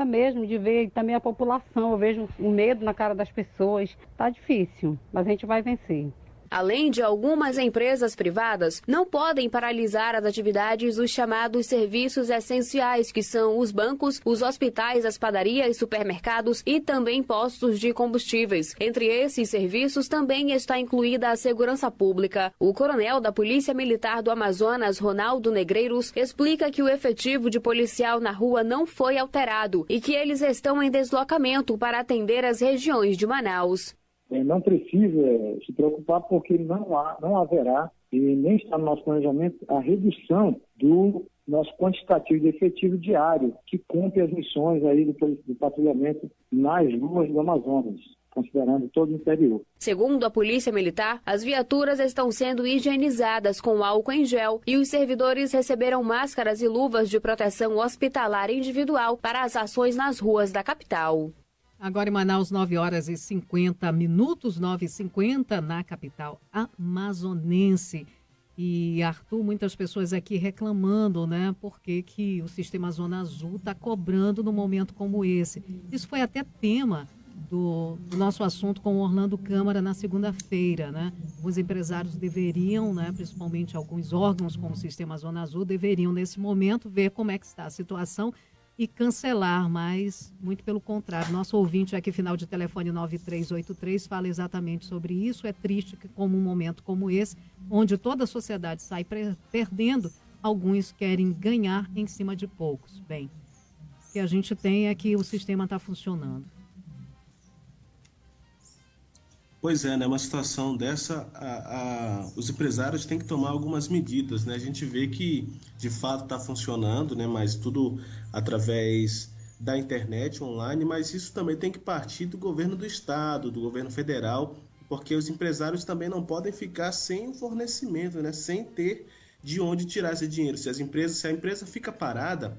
mesmo de ver também a população. Eu vejo o medo na cara das pessoas. Tá difícil, mas a gente vai vencer. Além de algumas empresas privadas, não podem paralisar as atividades dos chamados serviços essenciais, que são os bancos, os hospitais, as padarias, supermercados e também postos de combustíveis. Entre esses serviços também está incluída a segurança pública. O coronel da Polícia Militar do Amazonas, Ronaldo Negreiros, explica que o efetivo de policial na rua não foi alterado e que eles estão em deslocamento para atender as regiões de Manaus. Não precisa se preocupar porque não haverá e nem está no nosso planejamento a redução do nosso quantitativo de efetivo diário que cumpre as missões aí do patrulhamento nas ruas do Amazonas, considerando todo o interior. Segundo a Polícia Militar, as viaturas estão sendo higienizadas com álcool em gel e os servidores receberam máscaras e luvas de proteção hospitalar individual para as ações nas ruas da capital. Agora em Manaus, 9h50, 9h50 na capital amazonense. E, Arthur, muitas pessoas aqui reclamando, né? Por que o Sistema Zona Azul está cobrando num momento como esse. Isso foi até tema do nosso assunto com o Orlando Câmara na segunda-feira, né? Os empresários deveriam, né, principalmente alguns órgãos como o Sistema Zona Azul, deveriam, nesse momento, ver como é que está a situação e cancelar, mas muito pelo contrário. Nosso ouvinte aqui, final de telefone 9383, fala exatamente sobre isso. É triste que, como um momento como esse, onde toda a sociedade sai perdendo, alguns querem ganhar em cima de poucos. Bem, o que a gente tem é que o sistema está funcionando. Pois é, né? Uma situação dessa, os empresários têm que tomar algumas medidas, né? A gente vê que de fato está funcionando, né? Mas tudo através da internet, online, mas isso também tem que partir do governo do estado, do governo federal, porque os empresários também não podem ficar sem o fornecimento, né? Sem ter de onde tirar esse dinheiro. Se a empresa fica parada,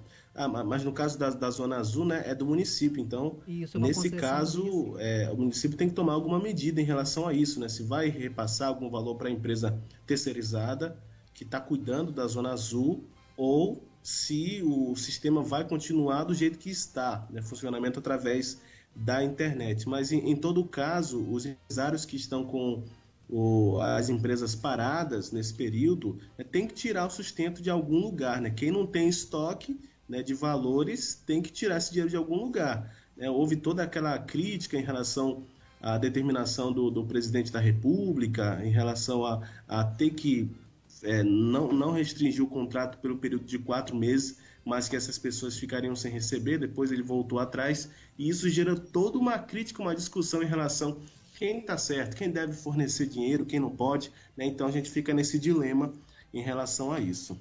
mas no caso da Zona Azul, né, é do município. Então, nesse caso, o município tem que tomar alguma medida em relação a isso, né? Se vai repassar algum valor para a empresa terceirizada que está cuidando da Zona Azul, ou se o sistema vai continuar do jeito que está, né? Funcionamento através da internet. Mas, em todo caso, os empresários que estão com as empresas paradas nesse período, né, tem que tirar o sustento de algum lugar, né? Quem não tem estoque, né, de valores, tem que tirar esse dinheiro de algum lugar, né? Houve toda aquela crítica em relação à determinação do presidente da República, em relação a ter que não restringir o contrato pelo período de 4 meses, mas que essas pessoas ficariam sem receber. Depois ele voltou atrás, e isso gera toda uma crítica, uma discussão em relação a quem está certo, quem deve fornecer dinheiro, quem não pode, né? Então a gente fica nesse dilema em relação a isso.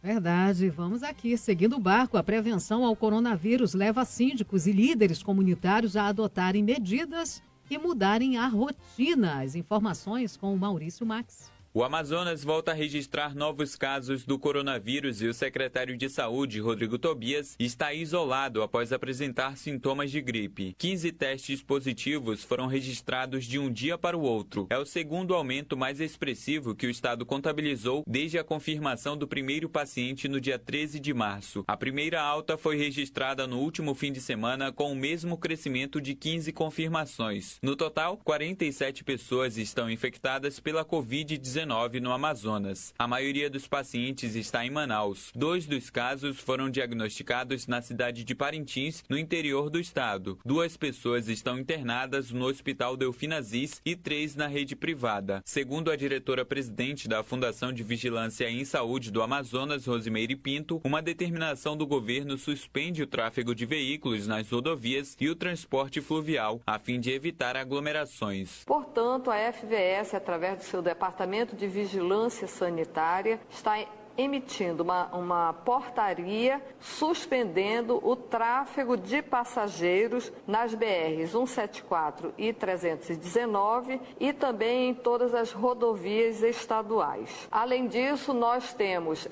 Verdade. Vamos aqui. Seguindo o barco, a prevenção ao coronavírus leva síndicos e líderes comunitários a adotarem medidas e mudarem a rotina. As informações com o Maurício Max. O Amazonas volta a registrar novos casos do coronavírus e o secretário de Saúde, Rodrigo Tobias, está isolado após apresentar sintomas de gripe. 15 testes positivos foram registrados de um dia para o outro. É o segundo aumento mais expressivo que o estado contabilizou desde a confirmação do primeiro paciente no dia 13 de março. A primeira alta foi registrada no último fim de semana com o mesmo crescimento de 15 confirmações. No total, 47 pessoas estão infectadas pela Covid-19 no Amazonas. A maioria dos pacientes está em Manaus. 2 dos casos foram diagnosticados na cidade de Parintins, no interior do estado. 2 pessoas estão internadas no Hospital Delfim Aziz e 3 na rede privada. Segundo a diretora-presidente da Fundação de Vigilância em Saúde do Amazonas, Rosimeire Pinto, uma determinação do governo suspende o tráfego de veículos nas rodovias e o transporte fluvial, a fim de evitar aglomerações. Portanto, a FVS, através do seu Departamento de Vigilância Sanitária, está emitindo uma portaria suspendendo o tráfego de passageiros nas BRs 174 e 319 e também em todas as rodovias estaduais. Além disso, nós temos,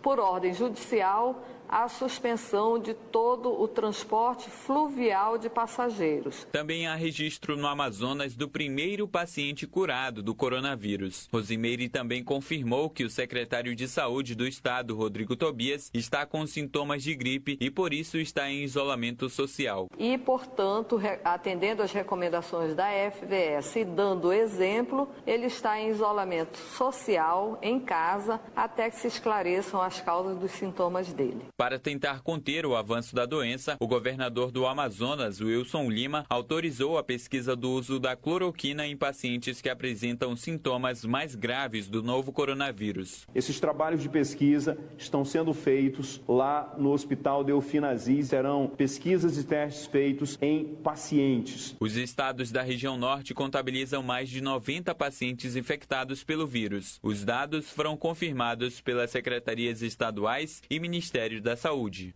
por ordem judicial, a suspensão de todo o transporte fluvial de passageiros. Também há registro no Amazonas do primeiro paciente curado do coronavírus. Rosimeire também confirmou que o secretário de Saúde do estado, Rodrigo Tobias, está com sintomas de gripe e por isso está em isolamento social. E, portanto, atendendo às recomendações da FVS e dando exemplo, ele está em isolamento social, em casa, até que se esclareçam as causas dos sintomas dele. Para tentar conter o avanço da doença, o governador do Amazonas, Wilson Lima, autorizou a pesquisa do uso da cloroquina em pacientes que apresentam sintomas mais graves do novo coronavírus. Esses trabalhos de pesquisa estão sendo feitos lá no Hospital Delfim Aziz. Serão pesquisas e testes feitos em pacientes. Os estados da região norte contabilizam mais de 90 pacientes infectados pelo vírus. Os dados foram confirmados pelas secretarias estaduais e Ministério da Saúde.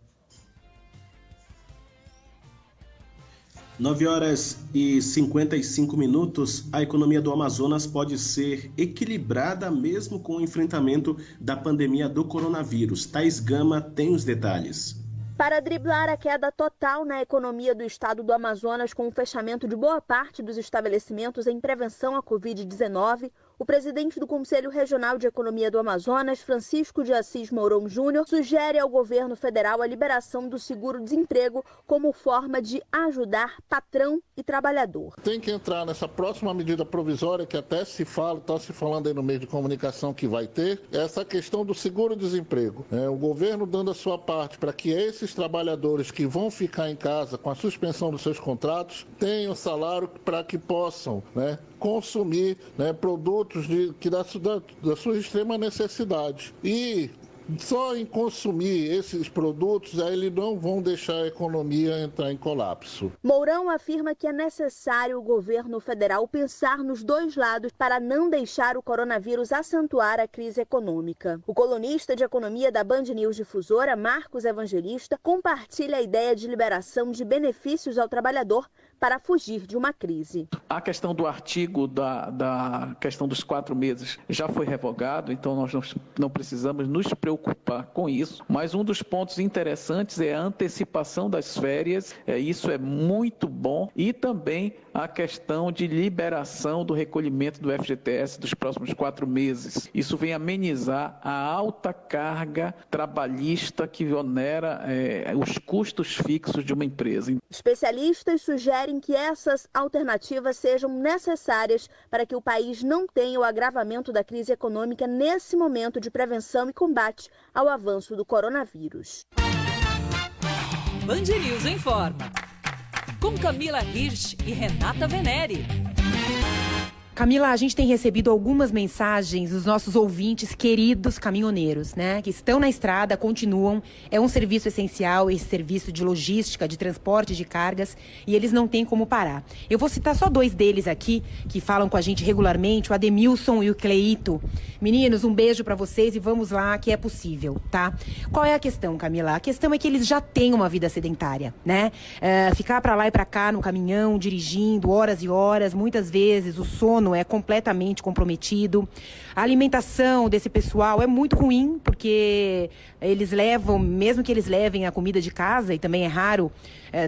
9h55. A economia do Amazonas pode ser equilibrada mesmo com o enfrentamento da pandemia do coronavírus. Thais Gama tem os detalhes. Para driblar a queda total na economia do estado do Amazonas com o fechamento de boa parte dos estabelecimentos em prevenção à Covid-19, o presidente do Conselho Regional de Economia do Amazonas, Francisco de Assis Mourão Júnior, sugere ao governo federal a liberação do seguro-desemprego como forma de ajudar patrão e trabalhador. Tem que entrar nessa próxima medida provisória que até se fala, está se falando aí no meio de comunicação que vai ter, essa questão do seguro-desemprego. O governo dando a sua parte para que esses trabalhadores que vão ficar em casa com a suspensão dos seus contratos tenham salário para que possam, consumir produtos da sua extrema necessidade. E Só em consumir esses produtos, aí eles não vão deixar a economia entrar em colapso. Mourão afirma que é necessário o governo federal pensar nos dois lados para não deixar o coronavírus acentuar a crise econômica. O colunista de economia da Band News Difusora, Marcos Evangelista, compartilha a ideia de liberação de benefícios ao trabalhador para fugir de uma crise. A questão do artigo da questão dos 4 meses já foi revogado, então nós não precisamos nos preocupar com isso, mas um dos pontos interessantes é a antecipação das férias, isso é muito bom, e também a questão de liberação do recolhimento do FGTS dos próximos 4 meses. Isso vem amenizar a alta carga trabalhista que onera os custos fixos de uma empresa. Especialistas sugerem que essas alternativas sejam necessárias para que o país não tenha o agravamento da crise econômica nesse momento de prevenção e combate ao avanço do coronavírus. Band News informa. Com Camila Hirsch e Renata Venere. Camila, a gente tem recebido algumas mensagens dos nossos ouvintes queridos caminhoneiros, né? Que estão na estrada, continuam. É um serviço essencial, esse serviço de logística, de transporte de cargas, e eles não têm como parar. Eu vou citar só 2 deles aqui, que falam com a gente regularmente, o Ademilson e o Cleito. Meninos, um beijo pra vocês e vamos lá, que é possível, tá? Qual é a questão, Camila? A questão é que eles já têm uma vida sedentária, né? Ficar pra lá e pra cá no caminhão, dirigindo horas e horas, muitas vezes o sono é completamente comprometido. A alimentação desse pessoal é muito ruim, porque eles levam, mesmo que eles levem a comida de casa, e também é raro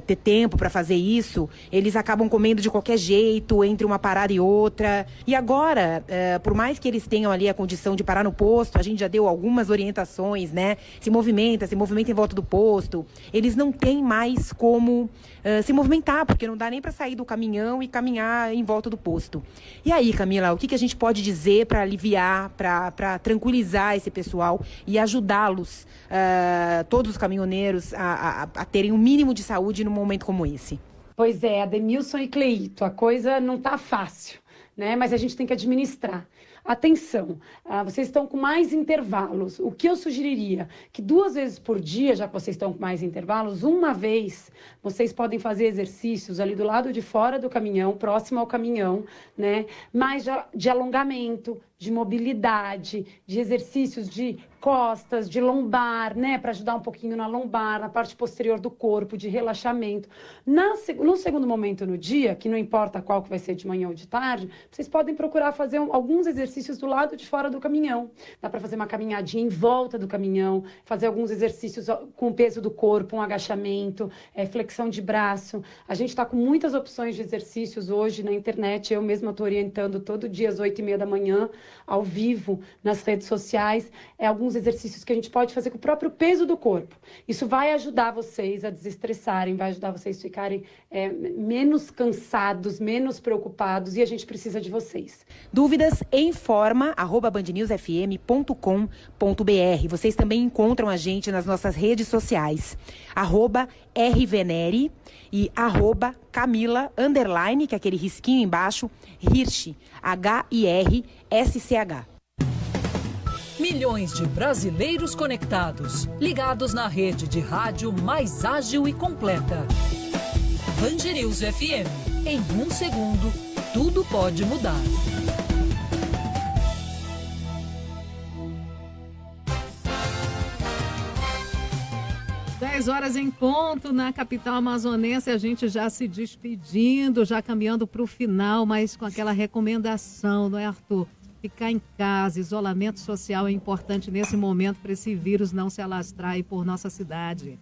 ter tempo para fazer isso, eles acabam comendo de qualquer jeito, entre uma parada e outra. E agora, por mais que eles tenham ali a condição de parar no posto, a gente já deu algumas orientações, né? Se movimenta em volta do posto. Eles não têm mais como se movimentar, porque não dá nem para sair do caminhão e caminhar em volta do posto. E aí, Camila, o que a gente pode dizer para aliviar, para tranquilizar esse pessoal e ajudá-los, todos os caminhoneiros, a terem um mínimo de saúde num momento como esse? Pois é, Ademilson e Cleito, a coisa não tá fácil, né? Mas a gente tem que administrar. Atenção, vocês estão com mais intervalos. O que eu sugeriria? Que 2 vezes por dia, já que vocês estão com mais intervalos, uma vez vocês podem fazer exercícios ali do lado de fora do caminhão, próximo ao caminhão, né? Mais de alongamento, de mobilidade, de exercícios de costas, de lombar, né? Para ajudar um pouquinho na lombar, na parte posterior do corpo, de relaxamento. No segundo momento no dia, que não importa qual que vai ser de manhã ou de tarde, vocês podem procurar fazer alguns exercícios do lado de fora do caminhão. Dá para fazer uma caminhadinha em volta do caminhão, fazer alguns exercícios com o peso do corpo, um agachamento, flexão de braço. A gente está com muitas opções de exercícios hoje na internet. Eu mesma estou orientando todo dia às 8h30 da manhã, ao vivo, nas redes sociais. Alguns exercícios que a gente pode fazer com o próprio peso do corpo. Isso vai ajudar vocês a desestressarem, vai ajudar vocês a ficarem menos cansados, menos preocupados, e a gente precisa de vocês. Dúvidas? informa@bandnewsfm.com.br. Vocês também encontram a gente nas nossas redes sociais. @rvenere e @Camila_, que é aquele risquinho embaixo, Hirsch, HIRSCH. Milhões de brasileiros conectados, ligados na rede de rádio mais ágil e completa. Band News FM. Em 1 segundo, tudo pode mudar. Dez horas em ponto na capital amazonense, a gente já se despedindo, já caminhando para o final, mas com aquela recomendação, não é, Arthur? Ficar em casa, isolamento social é importante nesse momento para esse vírus não se alastrar aí por nossa cidade.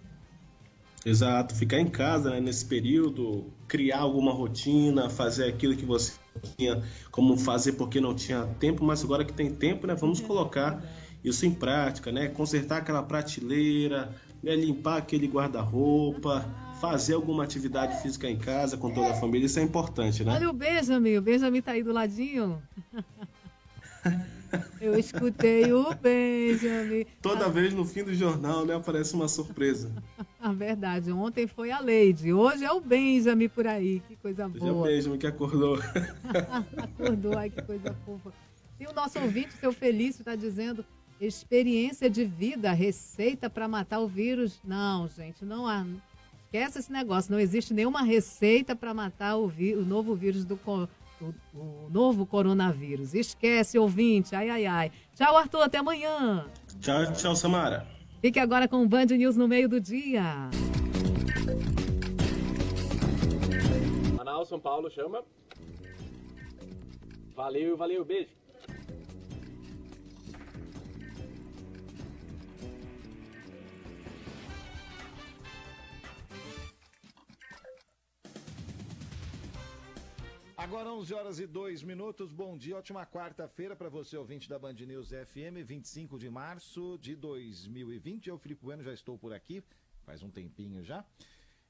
Exato, ficar em casa, né, nesse período, criar alguma rotina, fazer aquilo que você tinha como fazer porque não tinha tempo, mas agora que tem tempo, né, vamos colocar isso em prática, né, consertar aquela prateleira, né, limpar aquele guarda-roupa, fazer alguma atividade física em casa com toda a família, isso é importante, né? Olha o Benjamin tá aí do ladinho. Eu escutei o Benjamin. Toda vez no fim do jornal, né, aparece uma surpresa. A verdade, ontem foi a Leide, hoje é o Benjamin por aí, que coisa boa. Hoje é o Benjamin que acordou. Acordou, ai que coisa fofa. E o nosso ouvinte, seu Felício, está dizendo Experiência de vida, receita para matar o vírus. Não, gente, não há. Esquece esse negócio. Não existe nenhuma receita para matar o novo vírus o novo coronavírus. Esquece, ouvinte. Ai, ai, ai. Tchau, Arthur. Até amanhã. Tchau, tchau, Samara. Fique agora com o Band News no meio do dia. Manaus, São Paulo, chama. Valeu, valeu, beijo. Agora 11h02. Bom dia, ótima quarta-feira para você, ouvinte da Band News FM, 25 de março de 2020. Eu, Filipe Bueno, já estou por aqui, faz um tempinho já.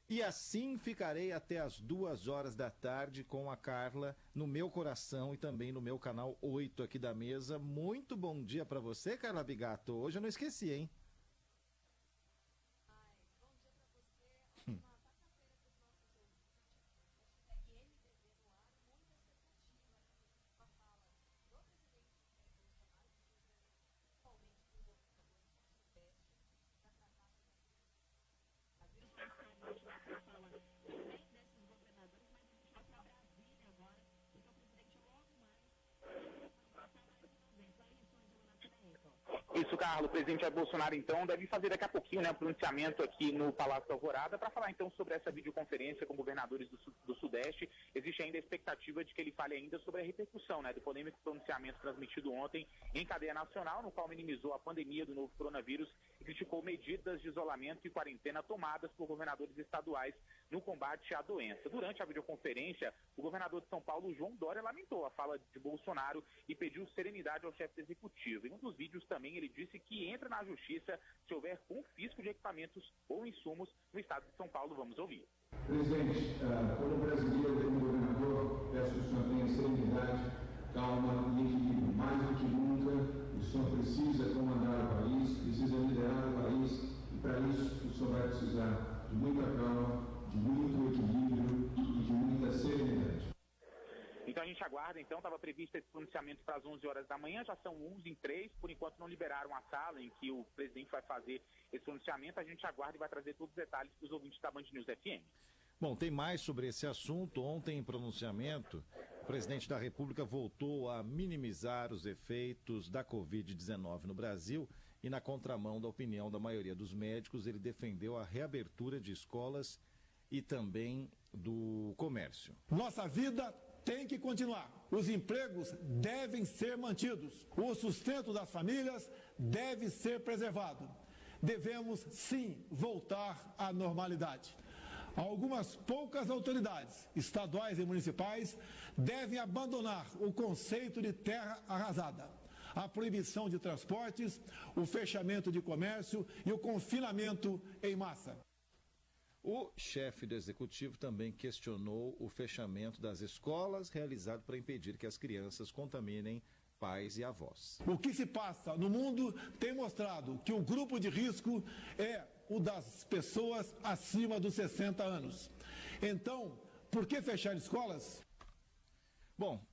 E assim ficarei até as 2h da tarde com a Carla no meu coração e também no meu canal 8 aqui da mesa. Muito bom dia para você, Carla Bigato. Hoje eu não esqueci, hein? Isso, Carlos. O presidente Jair Bolsonaro, então, deve fazer daqui a pouquinho, né, um pronunciamento aqui no Palácio da Alvorada para falar, então, sobre essa videoconferência com governadores do Sudeste. Existe ainda a expectativa de que ele fale ainda sobre a repercussão, né, do polêmico pronunciamento transmitido ontem em cadeia nacional, no qual minimizou a pandemia do novo coronavírus e criticou medidas de isolamento e quarentena tomadas por governadores estaduais no combate à doença. Durante a videoconferência, o governador de São Paulo, João Dória, lamentou a fala de Bolsonaro e pediu serenidade ao chefe executivo. Em um dos vídeos também ele disse que entra na justiça se houver confisco de equipamentos ou insumos no estado de São Paulo. Vamos ouvir. Presidente, como brasileiro, como governador, peço que o senhor tenha serenidade, calma e equilíbrio. Mais do que nunca, o senhor precisa comandar o país, precisa liderar o país, e para isso o senhor vai precisar de muita calma, de muito equilíbrio e de muita serenidade. Então a gente aguarda, então, estava previsto esse pronunciamento para as 11h da manhã, já são 11h03, por enquanto não liberaram a sala em que o presidente vai fazer esse pronunciamento, a gente aguarda e vai trazer todos os detalhes para os ouvintes da Band News FM. Bom, tem mais sobre esse assunto. Ontem, em pronunciamento, o presidente da República voltou a minimizar os efeitos da Covid-19 no Brasil e, na contramão da opinião da maioria dos médicos, ele defendeu a reabertura de escolas e também do comércio. Nossa vida tem que continuar. Os empregos devem ser mantidos. O sustento das famílias deve ser preservado. Devemos, sim, voltar à normalidade. Algumas poucas autoridades, estaduais e municipais, devem abandonar o conceito de terra arrasada, a proibição de transportes, o fechamento de comércio e o confinamento em massa. O chefe do executivo também questionou o fechamento das escolas realizado para impedir que as crianças contaminem pais e avós. O que se passa no mundo tem mostrado que o grupo de risco é o das pessoas acima dos 60 anos. Então, por que fechar escolas? Bom,